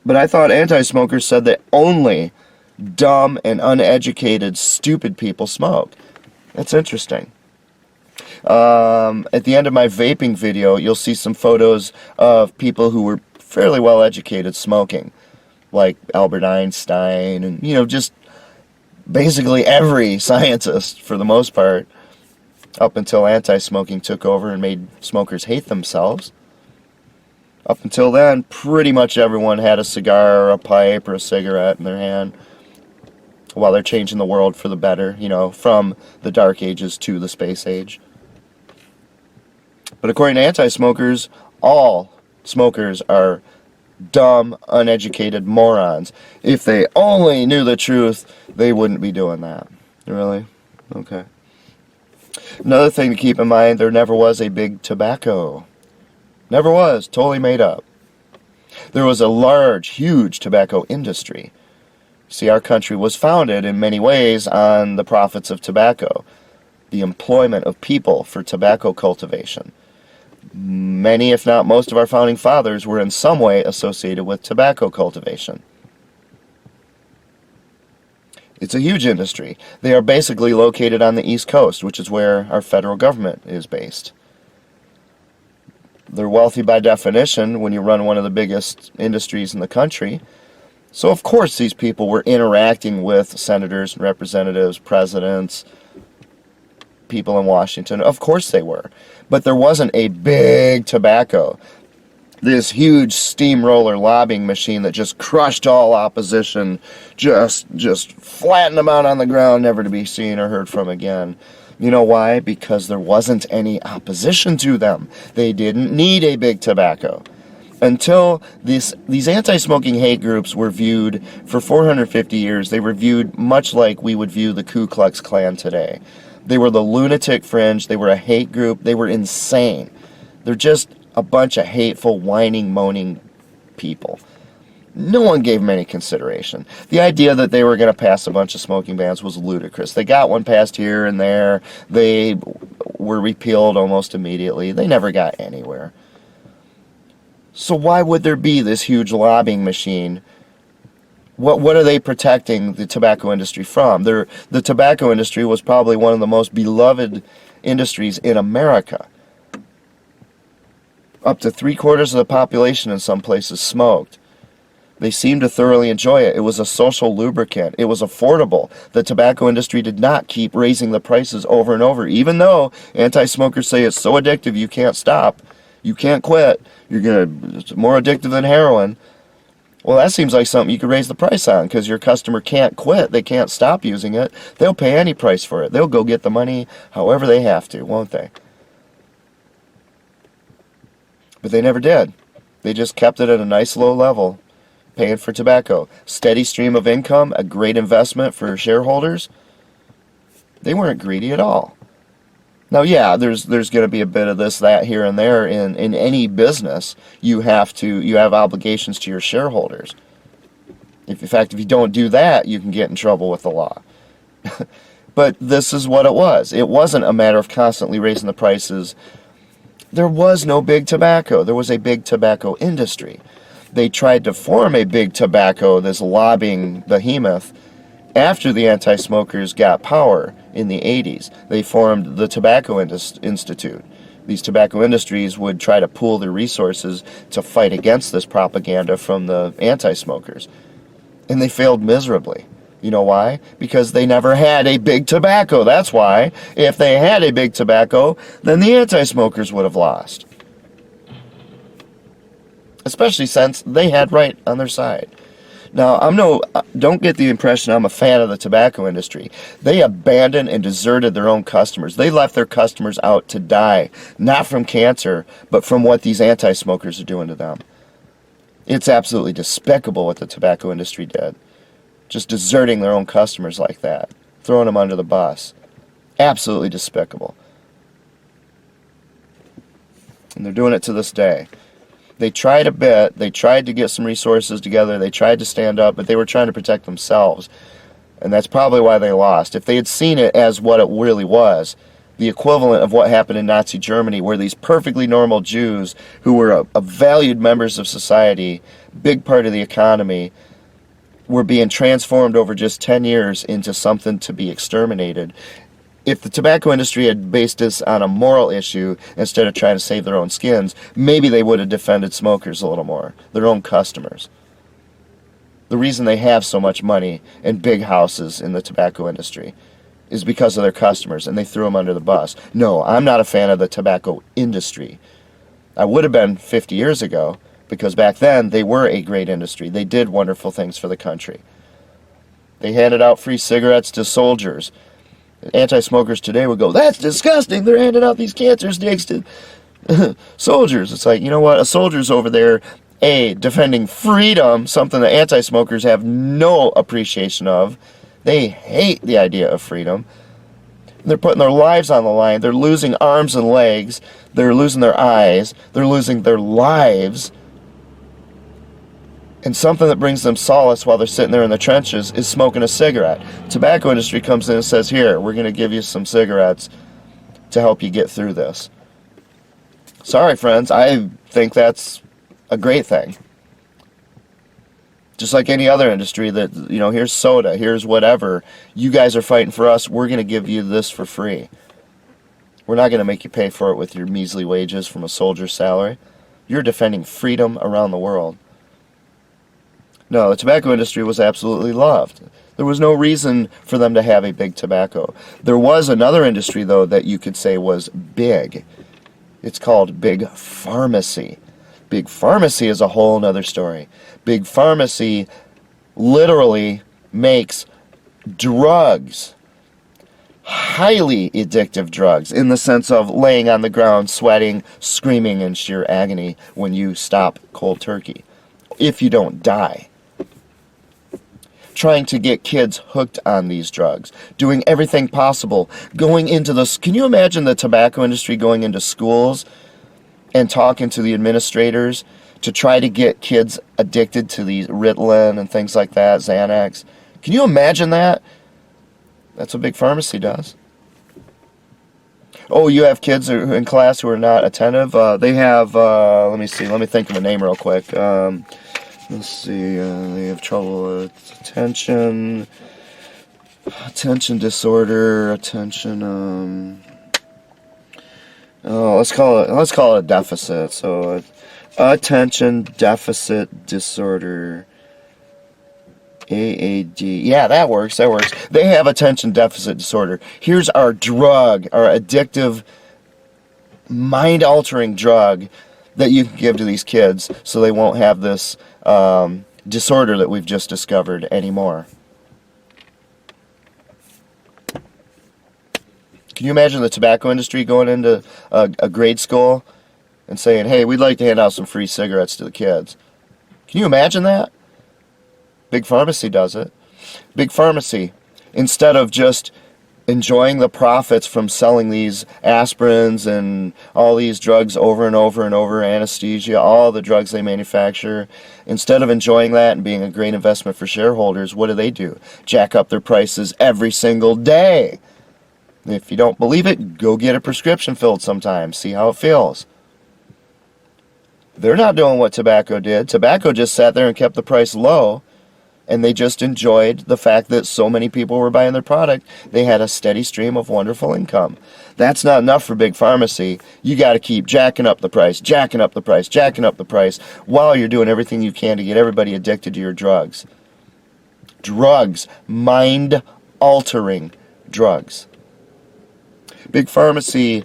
But I thought anti-smokers said that only dumb and uneducated, stupid people smoke. That's interesting. At the end of my vaping video, you'll see some photos of people who were fairly well educated smoking, like Albert Einstein, and just basically every scientist for the most part. up until anti-smoking took over and made smokers hate themselves. Up until then, pretty much everyone had a cigar or a pipe or a cigarette in their hand while they're changing the world for the better, from the dark ages to the space age. But according to anti-smokers, all smokers are dumb, uneducated morons. If they only knew the truth, they wouldn't be doing that. Really? Okay. Another thing to keep in mind, there never was a big tobacco. Never was. Totally made up. There was a large, huge tobacco industry. See, our country was founded in many ways on the profits of tobacco, the employment of people for tobacco cultivation. Many, if not most, of our founding fathers were in some way associated with tobacco cultivation. It's a huge industry. They are basically located on the East Coast, which is where our federal government is based. They're wealthy by definition when you run one of the biggest industries in the country. So of course these people were interacting with senators and representatives, presidents, people in Washington. Of course they were. But there wasn't a big tobacco. This huge steamroller lobbying machine that just crushed all opposition, just flattened them out on the ground, never to be seen or heard from again. You know why? Because there wasn't any opposition to them. They didn't need a big tobacco. Until these anti-smoking hate groups were viewed for 450 years, they were viewed much like we would view the Ku Klux Klan today. They were the lunatic fringe. They were a hate group. They were insane. They're just a bunch of hateful, whining, moaning people. No one gave them any consideration. The idea that they were going to pass a bunch of smoking bans was ludicrous. They got one passed here and there. They were repealed almost immediately. They never got anywhere. So why would there be this huge lobbying machine? What are they protecting the tobacco industry from? The tobacco industry was probably one of the most beloved industries in America. Up to 3/4 of the population in some places smoked. They seemed to thoroughly enjoy it. It was a social lubricant. It was affordable. The tobacco industry did not keep raising the prices over and over, even though anti-smokers say it's so addictive you can't stop. You can't quit. It's more addictive than heroin. Well, that seems like something you could raise the price on because your customer can't quit. They can't stop using it. They'll pay any price for it. They'll go get the money however they have to, won't they? But they never did. They just kept it at a nice low level, paying for tobacco. Steady stream of income, a great investment for shareholders. They weren't greedy at all. Now, yeah, there's going to be a bit of this, that, here and there. In any business, you have obligations to your shareholders. In fact, if you don't do that, you can get in trouble with the law. But this is what it was. It wasn't a matter of constantly raising the prices. There was no big tobacco. There was a big tobacco industry. They tried to form a big tobacco, this lobbying behemoth, after the anti-smokers got power in the 80s. They formed the Tobacco Institute. These tobacco industries would try to pool their resources to fight against this propaganda from the anti-smokers. And they failed miserably. You know why? Because they never had a big tobacco. That's why. If they had a big tobacco, then the anti-smokers would have lost. Especially since they had right on their side. Now, don't get the impression I'm a fan of the tobacco industry. They abandoned and deserted their own customers. They left their customers out to die, not from cancer, but from what these anti-smokers are doing to them. It's absolutely despicable what the tobacco industry did. Just deserting their own customers like that, throwing them under the bus. Absolutely despicable. And they're doing it to this day. They tried a bit. They tried to get some resources together. They tried to stand up, but they were trying to protect themselves. And that's probably why they lost. If they had seen it as what it really was, the equivalent of what happened in Nazi Germany, where these perfectly normal Jews who were a valued members of society, big part of the economy, were being transformed over just 10 years into something to be exterminated. If the tobacco industry had based this on a moral issue instead of trying to save their own skins, maybe they would have defended smokers a little more, their own customers. The reason they have so much money and big houses in the tobacco industry is because of their customers, and they threw them under the bus. No, I'm not a fan of the tobacco industry. I would have been 50 years ago, because back then they were a great industry. They did wonderful things for the country. They handed out free cigarettes to soldiers. Anti-smokers today would go, that's disgusting, they're handing out these cancer sticks to soldiers. It's like, you know what, a soldier's over there, defending freedom, something that anti-smokers have no appreciation of. They hate the idea of freedom. They're putting their lives on the line. They're losing arms and legs. They're losing their eyes. They're losing their lives. And something that brings them solace while they're sitting there in the trenches is smoking a cigarette. Tobacco industry comes in and says, here, we're going to give you some cigarettes to help you get through this. Sorry, friends, I think that's a great thing. Just like any other industry that, here's soda, here's whatever. You guys are fighting for us. We're going to give you this for free. We're not going to make you pay for it with your measly wages from a soldier's salary. You're defending freedom around the world. No, the tobacco industry was absolutely loved. There was no reason for them to have a big tobacco. There was another industry, though, that you could say was big. It's called big pharmacy. Big pharmacy is a whole other story. Big pharmacy literally makes drugs, highly addictive drugs, in the sense of laying on the ground, sweating, screaming in sheer agony when you stop cold turkey, if you don't die. Trying to get kids hooked on these drugs, doing everything possible, going into this. Can you imagine the tobacco industry going into schools and talking to the administrators to try to get kids addicted to these Ritalin and things like that, Xanax? Can you imagine that? That's what big pharmacy does. Oh, you have kids in class who are not attentive? They have, let me think of a name real quick. Let's see, they have trouble with attention disorder, let's call it a deficit. So, attention deficit disorder, AAD. Yeah, that works. They have attention deficit disorder. Here's our drug, our addictive, mind-altering drug that you can give to these kids so they won't have this disorder that we've just discovered anymore. Can you imagine the tobacco industry going into a grade school and saying, hey, we'd like to hand out some free cigarettes to the kids? Can you imagine that? Big pharmacy does it. Big pharmacy, instead of just enjoying the profits from selling these aspirins and all these drugs over and over and over, anesthesia, all the drugs they manufacture, instead of enjoying that and being a great investment for shareholders, what do? Jack up their prices every single day. If you don't believe it, go get a prescription filled sometime. See how it feels. They're not doing what tobacco did. Tobacco just sat there and kept the price low, and they just enjoyed the fact that so many people were buying their product. They had a steady stream of wonderful income. That's not enough for big pharmacy. You got to keep jacking up the price, while you're doing everything you can to get everybody addicted to your drugs. Drugs. Mind-altering drugs. Big pharmacy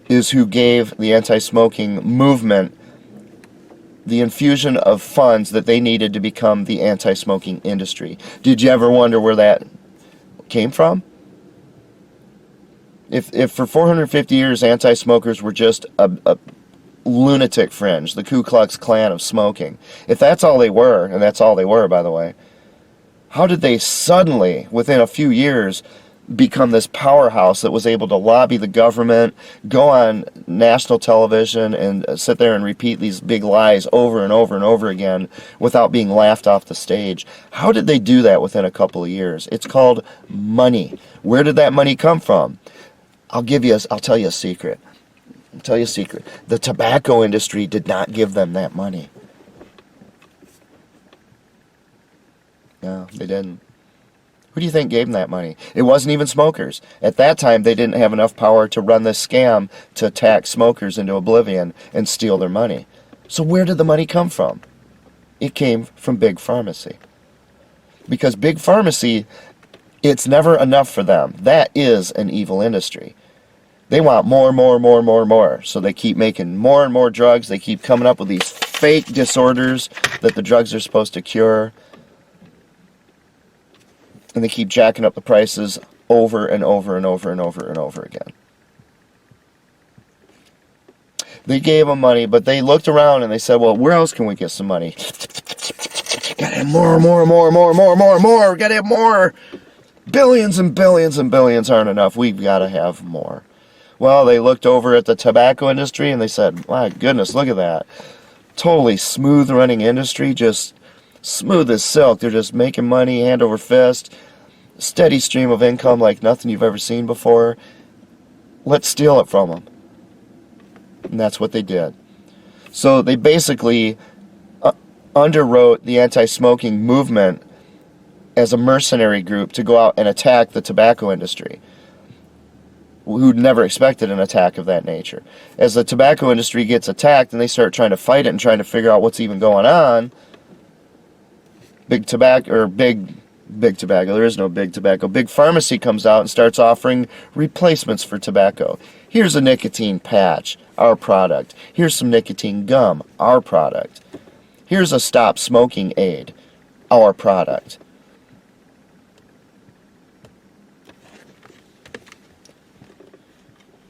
is who gave the anti-smoking movement the infusion of funds that they needed to become the anti-smoking industry. Did you ever wonder where that came from? If for 450 years anti-smokers were just a lunatic fringe, the Ku Klux Klan of smoking, if that's all they were, and that's all they were, by the way, how did they suddenly, within a few years, become this powerhouse that was able to lobby the government, go on national television, and sit there and repeat these big lies over and over and over again without being laughed off the stage? How did they do that within a couple of years? It's called money. Where did that money come from? I'll tell you a secret. The tobacco industry did not give them that money. No, they didn't. Who do you think gave them that money? It wasn't even smokers. At that time, they didn't have enough power to run this scam to tax smokers into oblivion and steal their money. So where did the money come from? It came from big pharmacy. Because big pharmacy It's never enough for them. That is an evil industry. They want more, more, more, more, more. So they keep making more and more drugs. They keep coming up with these fake disorders that the drugs are supposed to cure. And they keep jacking up the prices over and over and over and over and over again. They gave them money, but they looked around and they said, well, where else can we get some money? Gotta have more, more, more, more, more, more, more. Gotta have more. Billions and billions and billions aren't enough. We've got to have more. Well, they looked over at the tobacco industry and they said, my goodness, look at that. Totally smooth running industry, just smooth as silk. They're just making money hand over fist. Steady stream of income like nothing you've ever seen before. Let's steal it from them. And that's what they did. So they basically underwrote the anti-smoking movement as a mercenary group to go out and attack the tobacco industry, who'd never expected an attack of that nature. As the tobacco industry gets attacked and they start trying to fight it and trying to figure out what's even going on, big tobacco, there is no big tobacco, big pharmacy comes out and starts offering replacements for tobacco. Here's a nicotine patch, our product. Here's some nicotine gum, our product. Here's a stop smoking aid, our product.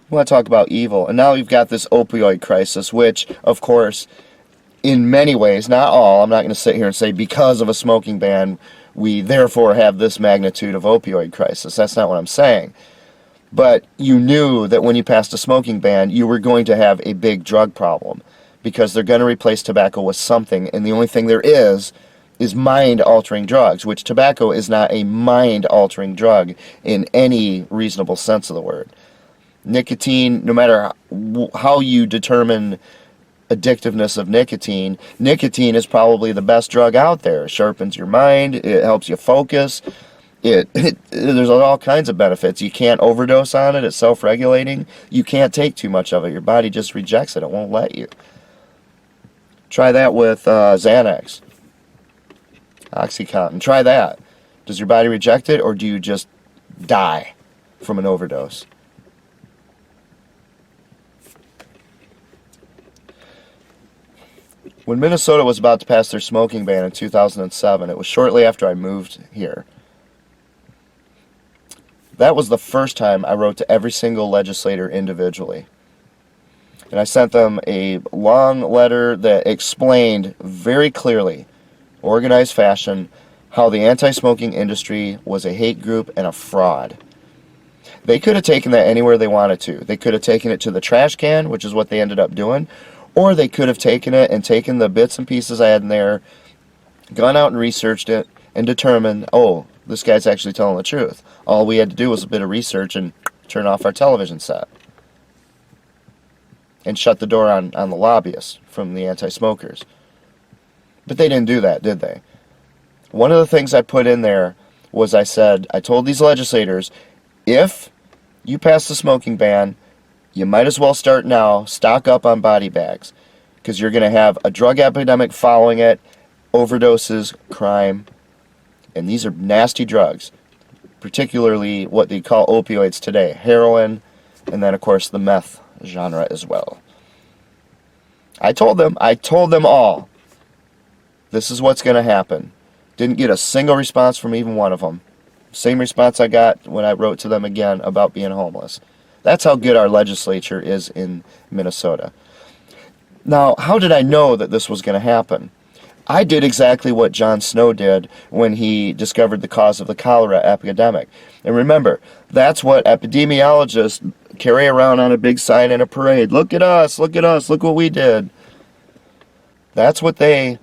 We want to talk about evil. And now we've got this opioid crisis, which, of course, in many ways, not all, I'm not going to sit here and say because of a smoking ban, we therefore have this magnitude of opioid crisis. That's not what I'm saying. But you knew that when you passed a smoking ban, you were going to have a big drug problem because they're going to replace tobacco with something, and the only thing there is mind-altering drugs, which tobacco is not a mind-altering drug in any reasonable sense of the word. Nicotine, no matter how you determine addictiveness of nicotine, nicotine is probably the best drug out there. It sharpens your mind, it helps you focus, there's all kinds of benefits. You can't overdose on it, it's self-regulating. You can't take too much of it, your body just rejects it, it won't let you. Try that with Xanax, OxyContin, try that. Does your body reject it, or do you just die from an overdose? When Minnesota was about to pass their smoking ban in 2007, it was shortly after I moved here. That was the first time I wrote to every single legislator individually. And I sent them a long letter that explained very clearly, organized fashion, how the anti-smoking industry was a hate group and a fraud. They could have taken that anywhere they wanted to. They could have taken it to the trash can, which is what they ended up doing, or they could have taken it and taken the bits and pieces I had in there, gone out and researched it, and determined, oh, this guy's actually telling the truth. All we had to do was a bit of research and turn off our television set. And shut the door on the lobbyists from the anti-smokers. But they didn't do that, did they? One of the things I put in there was I told these legislators, if you pass the smoking ban, you might as well start now, stock up on body bags. Because you're going to have a drug epidemic following it, overdoses, crime, and these are nasty drugs. Particularly what they call opioids today, heroin, and then of course the meth genre as well. I told them all, this is what's going to happen. Didn't get a single response from even one of them. Same response I got when I wrote to them again about being homeless. That's how good our legislature is in Minnesota. Now, how did I know that this was going to happen? I did exactly what Jon Snow did when he discovered the cause of the cholera epidemic. And remember, that's what epidemiologists carry around on a big sign in a parade. Look at us, look at us, look what we did. That's what they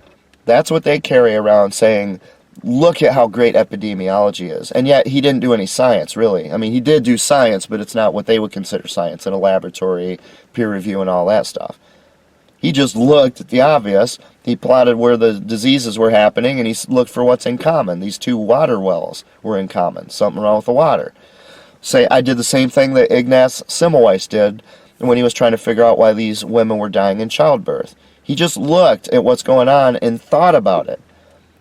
carry around saying, look at how great epidemiology is. And yet he didn't do any science, really. I mean, he did do science, but it's not what they would consider science in a laboratory, peer review, and all that stuff. He just looked at the obvious. He plotted where the diseases were happening, and he looked for what's in common. These two water wells were in common. Something wrong with the water. I did the same thing that Ignaz Semmelweis did when he was trying to figure out why these women were dying in childbirth. He just looked at what's going on and thought about it.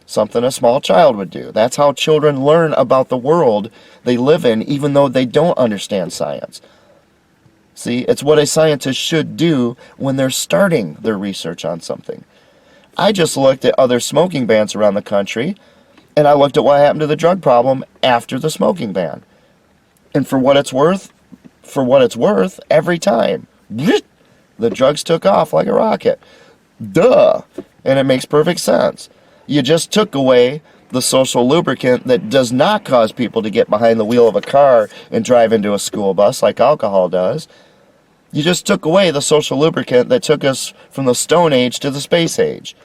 Something a small child would do. That's how children learn about the world they live in, even though they don't understand science. See, it's what a scientist should do when they're starting their research on something. I just looked at other smoking bans around the country, and I looked at what happened to the drug problem after the smoking ban. And for what it's worth, every time, the drugs took off like a rocket. Duh! And it makes perfect sense. You just took away the social lubricant that does not cause people to get behind the wheel of a car and drive into a school bus like alcohol does. You just took away the social lubricant that took us from the Stone Age to the Space Age.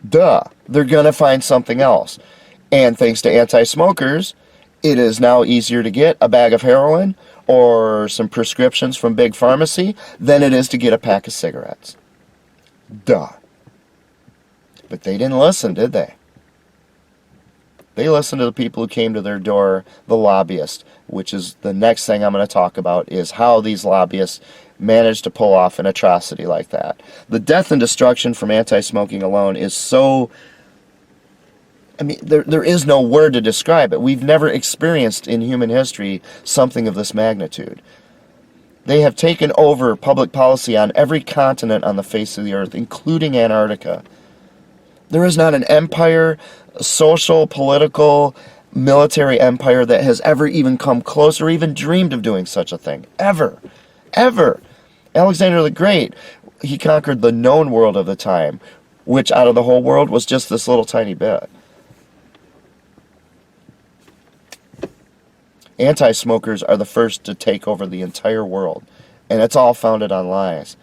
Duh. They're going to find something else. And thanks to anti-smokers, it is now easier to get a bag of heroin or some prescriptions from Big Pharmacy than it is to get a pack of cigarettes. Duh. But they didn't listen, did they? They listened to the people who came to their door, the lobbyists, which is the next thing I'm going to talk about, is how these lobbyists managed to pull off an atrocity like that. The death and destruction from anti-smoking alone is so... I mean, there is no word to describe it. We've never experienced in human history something of this magnitude. They have taken over public policy on every continent on the face of the earth, including Antarctica. There is not an empire, social, political, military empire that has ever even come close or even dreamed of doing such a thing. Ever. Ever. Alexander the Great, he conquered the known world of the time, which out of the whole world was just this little tiny bit. Anti-smokers are the first to take over the entire world, and it's all founded on lies.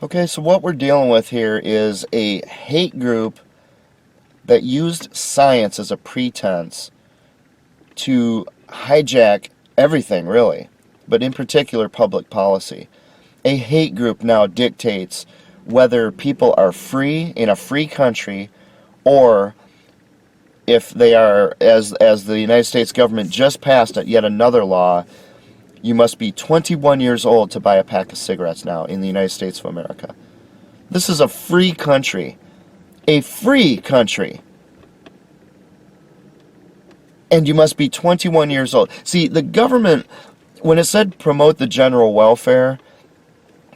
Okay, so what we're dealing with here is a hate group that used science as a pretense to hijack everything, really, but in particular public policy. A hate group now dictates whether people are free in a free country, or if they are, as the United States government just passed yet another law, you must be 21 years old to buy a pack of cigarettes now in the United States of America. This is a free country. A free country. And you must be 21 years old. See, the government, when it said promote the general welfare,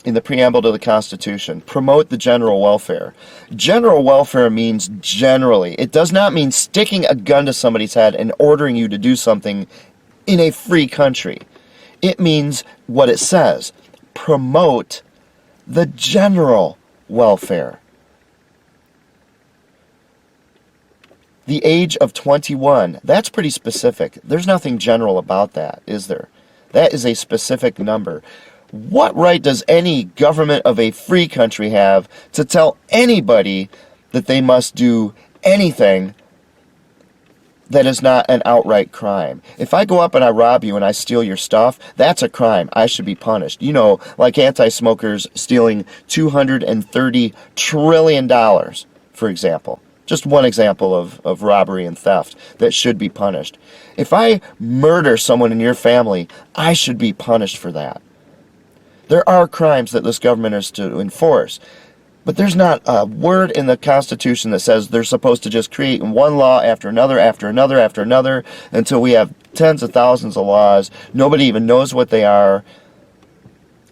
in the preamble to the Constitution, promote the general welfare. General welfare means generally. It does not mean sticking a gun to somebody's head and ordering you to do something in a free country. It means what it says. Promote the general welfare. The age of 21, that's pretty specific. There's nothing general about that, is there? That is a specific number. What right does any government of a free country have to tell anybody that they must do anything that is not an outright crime? If I go up and I rob you and I steal your stuff, that's a crime. I should be punished. You know, like anti-smokers stealing $230 trillion, for example. Just one example of robbery and theft that should be punished. If I murder someone in your family, I should be punished for that. There are crimes that this government is to enforce, but there's not a word in the Constitution that says they're supposed to just create one law after another, after another, after another, until we have tens of thousands of laws. Nobody even knows what they are,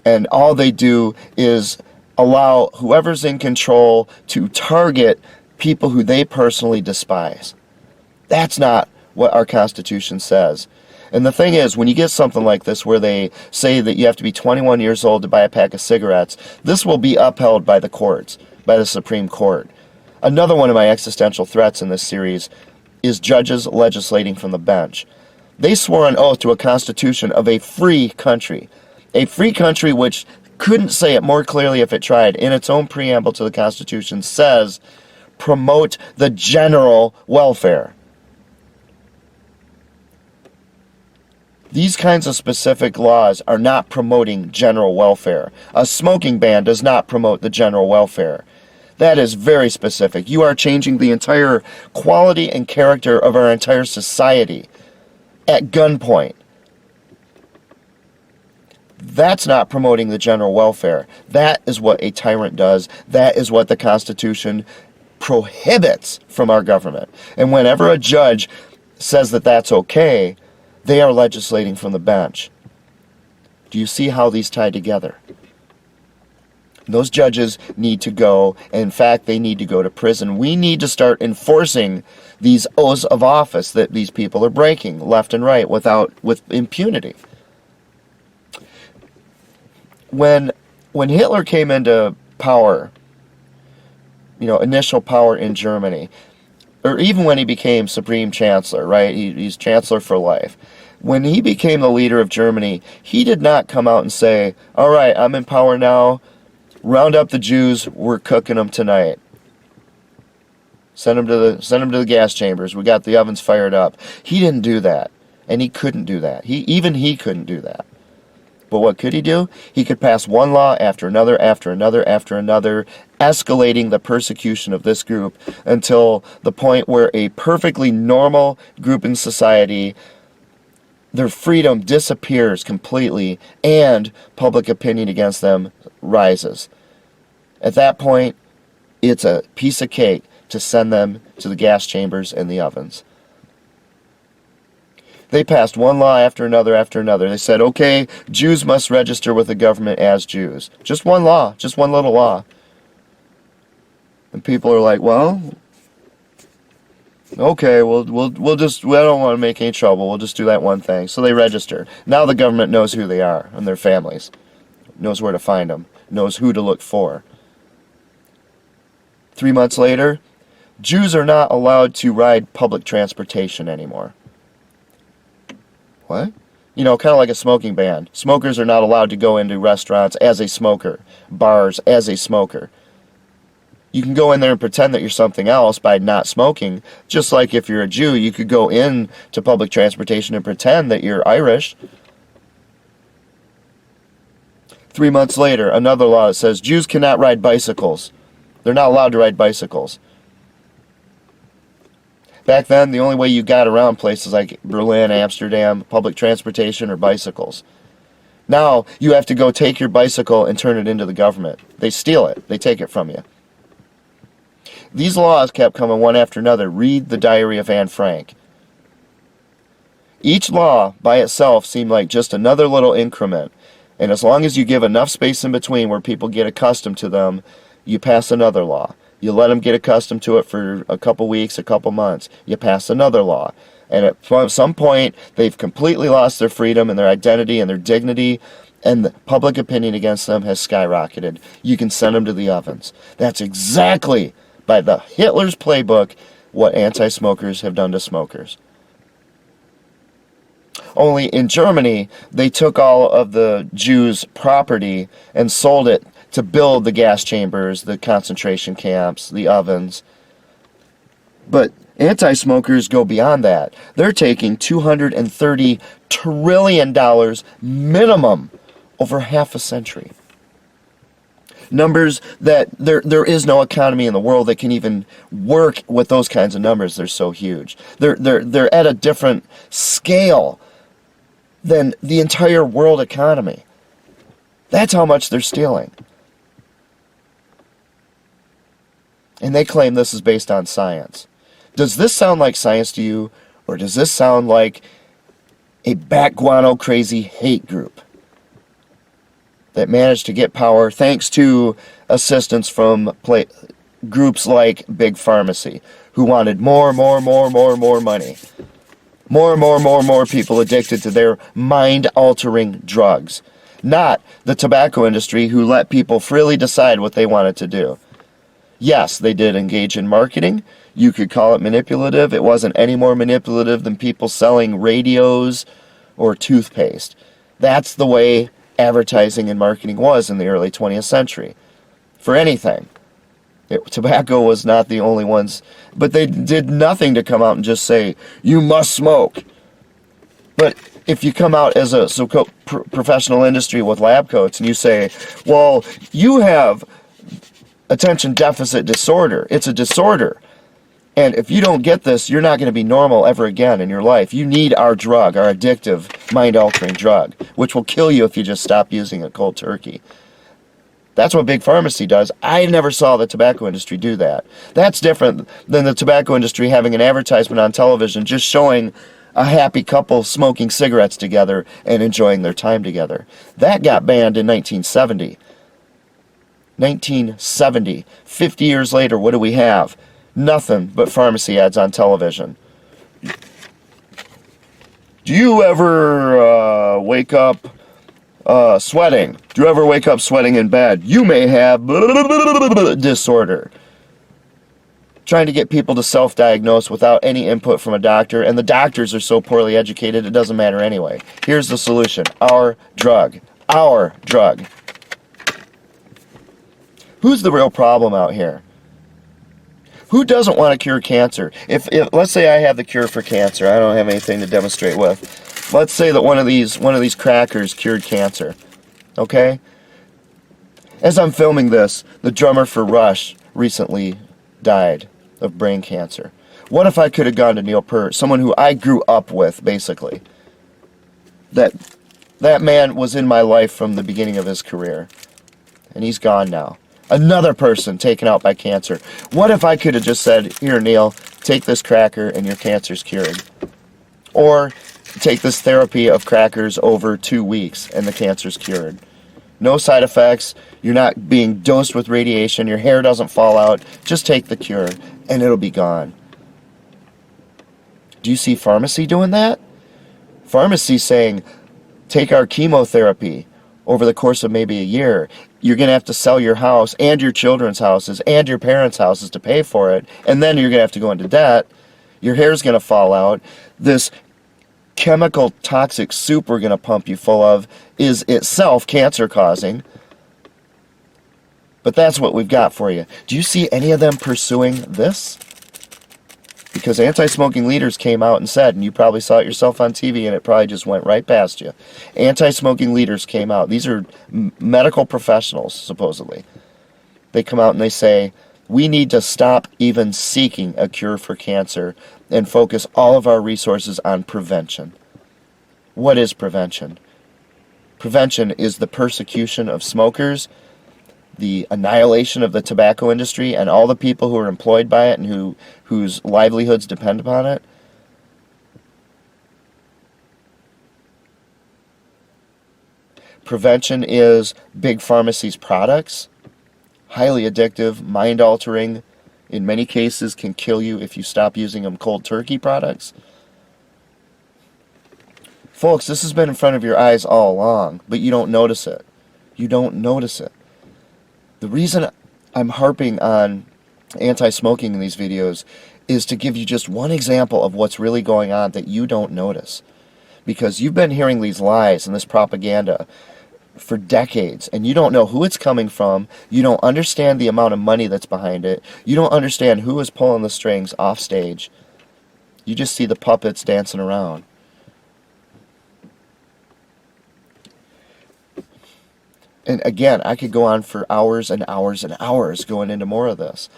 and all they do is allow whoever's in control to target people who they personally despise. That's not what our Constitution says. And the thing is, when you get something like this where they say that you have to be 21 years old to buy a pack of cigarettes, this will be upheld by the courts, by the Supreme Court. Another one of my existential threats in this series is judges legislating from the bench. They swore an oath to a constitution of a free country. A free country which couldn't say it more clearly if it tried. In its own preamble to the Constitution says, promote the general welfare. These kinds of specific laws are not promoting general welfare. A smoking ban does not promote the general welfare. That is very specific. You are changing the entire quality and character of our entire society at gunpoint. That's not promoting the general welfare. That is what a tyrant does. That is what the Constitution prohibits from our government. And whenever a judge says that that's okay, they are legislating from the bench. Do you see how these tie together? Those judges need to go, and in fact, they need to go to prison. We need to start enforcing these oaths of office that these people are breaking left and right with impunity. When Hitler came into power, initial power in Germany, or even when he became Supreme Chancellor, right? He's Chancellor for life. When he became the leader of Germany, he did not come out and say, all right, I'm in power now, round up the Jews, we're cooking them tonight. Send them to the gas chambers, we got the ovens fired up. He didn't do that, and he couldn't do that. He couldn't do that. But what could he do? He could pass one law after another, after another, after another, escalating the persecution of this group until the point where a perfectly normal group in society, their freedom disappears completely and public opinion against them rises. At that point, it's a piece of cake to send them to the gas chambers and the ovens. They passed one law after another after another. They said, okay, Jews must register with the government as Jews. Just one law, just one little law. And people are like, well, okay, we don't want to make any trouble. We'll just do that one thing. So they register. Now the government knows who they are and their families, knows where to find them, knows who to look for. 3 months later, Jews are not allowed to ride public transportation anymore. What? Kind of like a smoking ban. Smokers are not allowed to go into restaurants as a smoker, bars as a smoker. You can go in there and pretend that you're something else by not smoking, just like if you're a Jew, you could go in to public transportation and pretend that you're Irish. 3 months later, another law that says Jews cannot ride bicycles. They're not allowed to ride bicycles. Back then, the only way you got around places like Berlin, Amsterdam, public transportation or bicycles. Now, you have to go take your bicycle and turn it into the government. They steal it. They take it from you. These laws kept coming one after another. Read the Diary of Anne Frank. Each law by itself seemed like just another little increment. And as long as you give enough space in between where people get accustomed to them, you pass another law. You let them get accustomed to it for a couple weeks, a couple months. You pass another law. And at some point, they've completely lost their freedom and their identity and their dignity, and the public opinion against them has skyrocketed. You can send them to the ovens. That's exactly, by the Hitler's playbook, what anti-smokers have done to smokers. Only in Germany, they took all of the Jews' property and sold it to build the gas chambers, the concentration camps, the ovens. But anti-smokers go beyond that. They're taking $230 trillion minimum over half a century. Numbers that there is no economy in the world that can even work with those kinds of numbers. They're so huge. They're at a different scale than the entire world economy. That's how much they're stealing. And they claim this is based on science. Does this sound like science to you, or does this sound like a bat guano crazy hate group that managed to get power thanks to assistance from groups like Big Pharmacy, who wanted more money? More people addicted to their mind-altering drugs. Not the tobacco industry, who let people freely decide what they wanted to do. Yes, they did engage in marketing. You could call it manipulative. It wasn't any more manipulative than people selling radios or toothpaste. That's the way advertising and marketing was in the early 20th century. For anything. Tobacco was not the only ones, but they did nothing to come out and just say, you must smoke. But if you come out as a so-called professional industry with lab coats and you say, well, you have attention deficit disorder. It's a disorder. And if you don't get this, you're not going to be normal ever again in your life. You need our drug, our addictive, mind-altering drug, which will kill you if you just stop using it cold turkey. That's what big pharmacy does. I never saw the tobacco industry do that. That's different than the tobacco industry having an advertisement on television just showing a happy couple smoking cigarettes together and enjoying their time together. That got banned in 1970. 1970. 50 years later, what do we have? Nothing but pharmacy ads on television. Do you ever wake up sweating? Do you ever wake up sweating in bed? You may have disorder. Trying to get people to self-diagnose without any input from a doctor, and the doctors are so poorly educated it doesn't matter anyway. Here's the solution. Our drug. Our drug. Who's the real problem out here? Who doesn't want to cure cancer? If let's say I have the cure for cancer, I don't have anything to demonstrate with. Let's say that one of these crackers cured cancer. Okay? As I'm filming this, the drummer for Rush recently died of brain cancer. What if I could have gone to Neil Peart, someone who I grew up with, basically? That man was in my life from the beginning of his career, and he's gone now. Another person taken out by cancer. What if I could have just said, here, Neil, take this cracker and your cancer's cured? Or take this therapy of crackers over 2 weeks and the cancer's cured. No side effects. You're not being dosed with radiation. Your hair doesn't fall out. Just take the cure and it'll be gone. Do you see pharmacy doing that? Pharmacy saying, take our chemotherapy over the course of maybe a year. You're going to have to sell your house and your children's houses and your parents' houses to pay for it. And then you're going to have to go into debt. Your hair's going to fall out. This chemical toxic soup we're going to pump you full of is itself cancer causing. But that's what we've got for you. Do you see any of them pursuing this? Because anti-smoking leaders came out and said, and you probably saw it yourself on TV and it probably just went right past you. Anti-smoking leaders came out. These are medical professionals, supposedly. They come out and they say, we need to stop even seeking a cure for cancer and focus all of our resources on prevention. What is prevention? Prevention is the persecution of smokers, the annihilation of the tobacco industry and all the people who are employed by it and whose livelihoods depend upon it. Prevention is big pharmacy's products, highly addictive, mind-altering, in many cases can kill you if you stop using them cold turkey products. Folks, this has been in front of your eyes all along, but you don't notice it. You don't notice it. The reason I'm harping on anti-smoking in these videos is to give you just one example of what's really going on that you don't notice. Because you've been hearing these lies and this propaganda for decades, and you don't know who it's coming from, you don't understand the amount of money that's behind it, you don't understand who is pulling the strings off stage. You just see the puppets dancing around. And again, I could go on for hours and hours and hours going into more of this.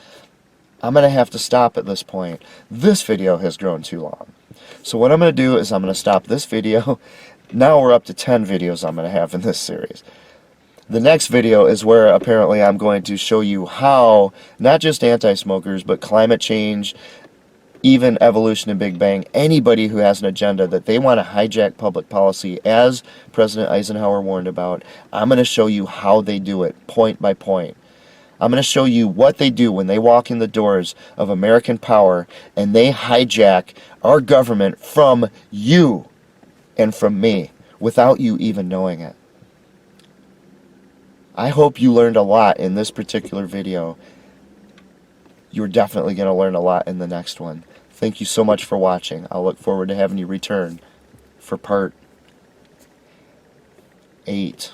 I'm going to have to stop at this point. This video has grown too long. So what I'm going to do is I'm going to stop this video. Now we're up to 10 videos I'm going to have in this series. The next video is where apparently I'm going to show you how, not just anti-smokers, but climate change, even evolution and Big Bang, anybody who has an agenda that they want to hijack public policy, as President Eisenhower warned about, I'm going to show you how they do it, point by point. I'm going to show you what they do when they walk in the doors of American power and they hijack our government from you and from me without you even knowing it. I hope you learned a lot in this particular video. You're definitely going to learn a lot in the next one. Thank you so much for watching. I'll look forward to having you return for part 8.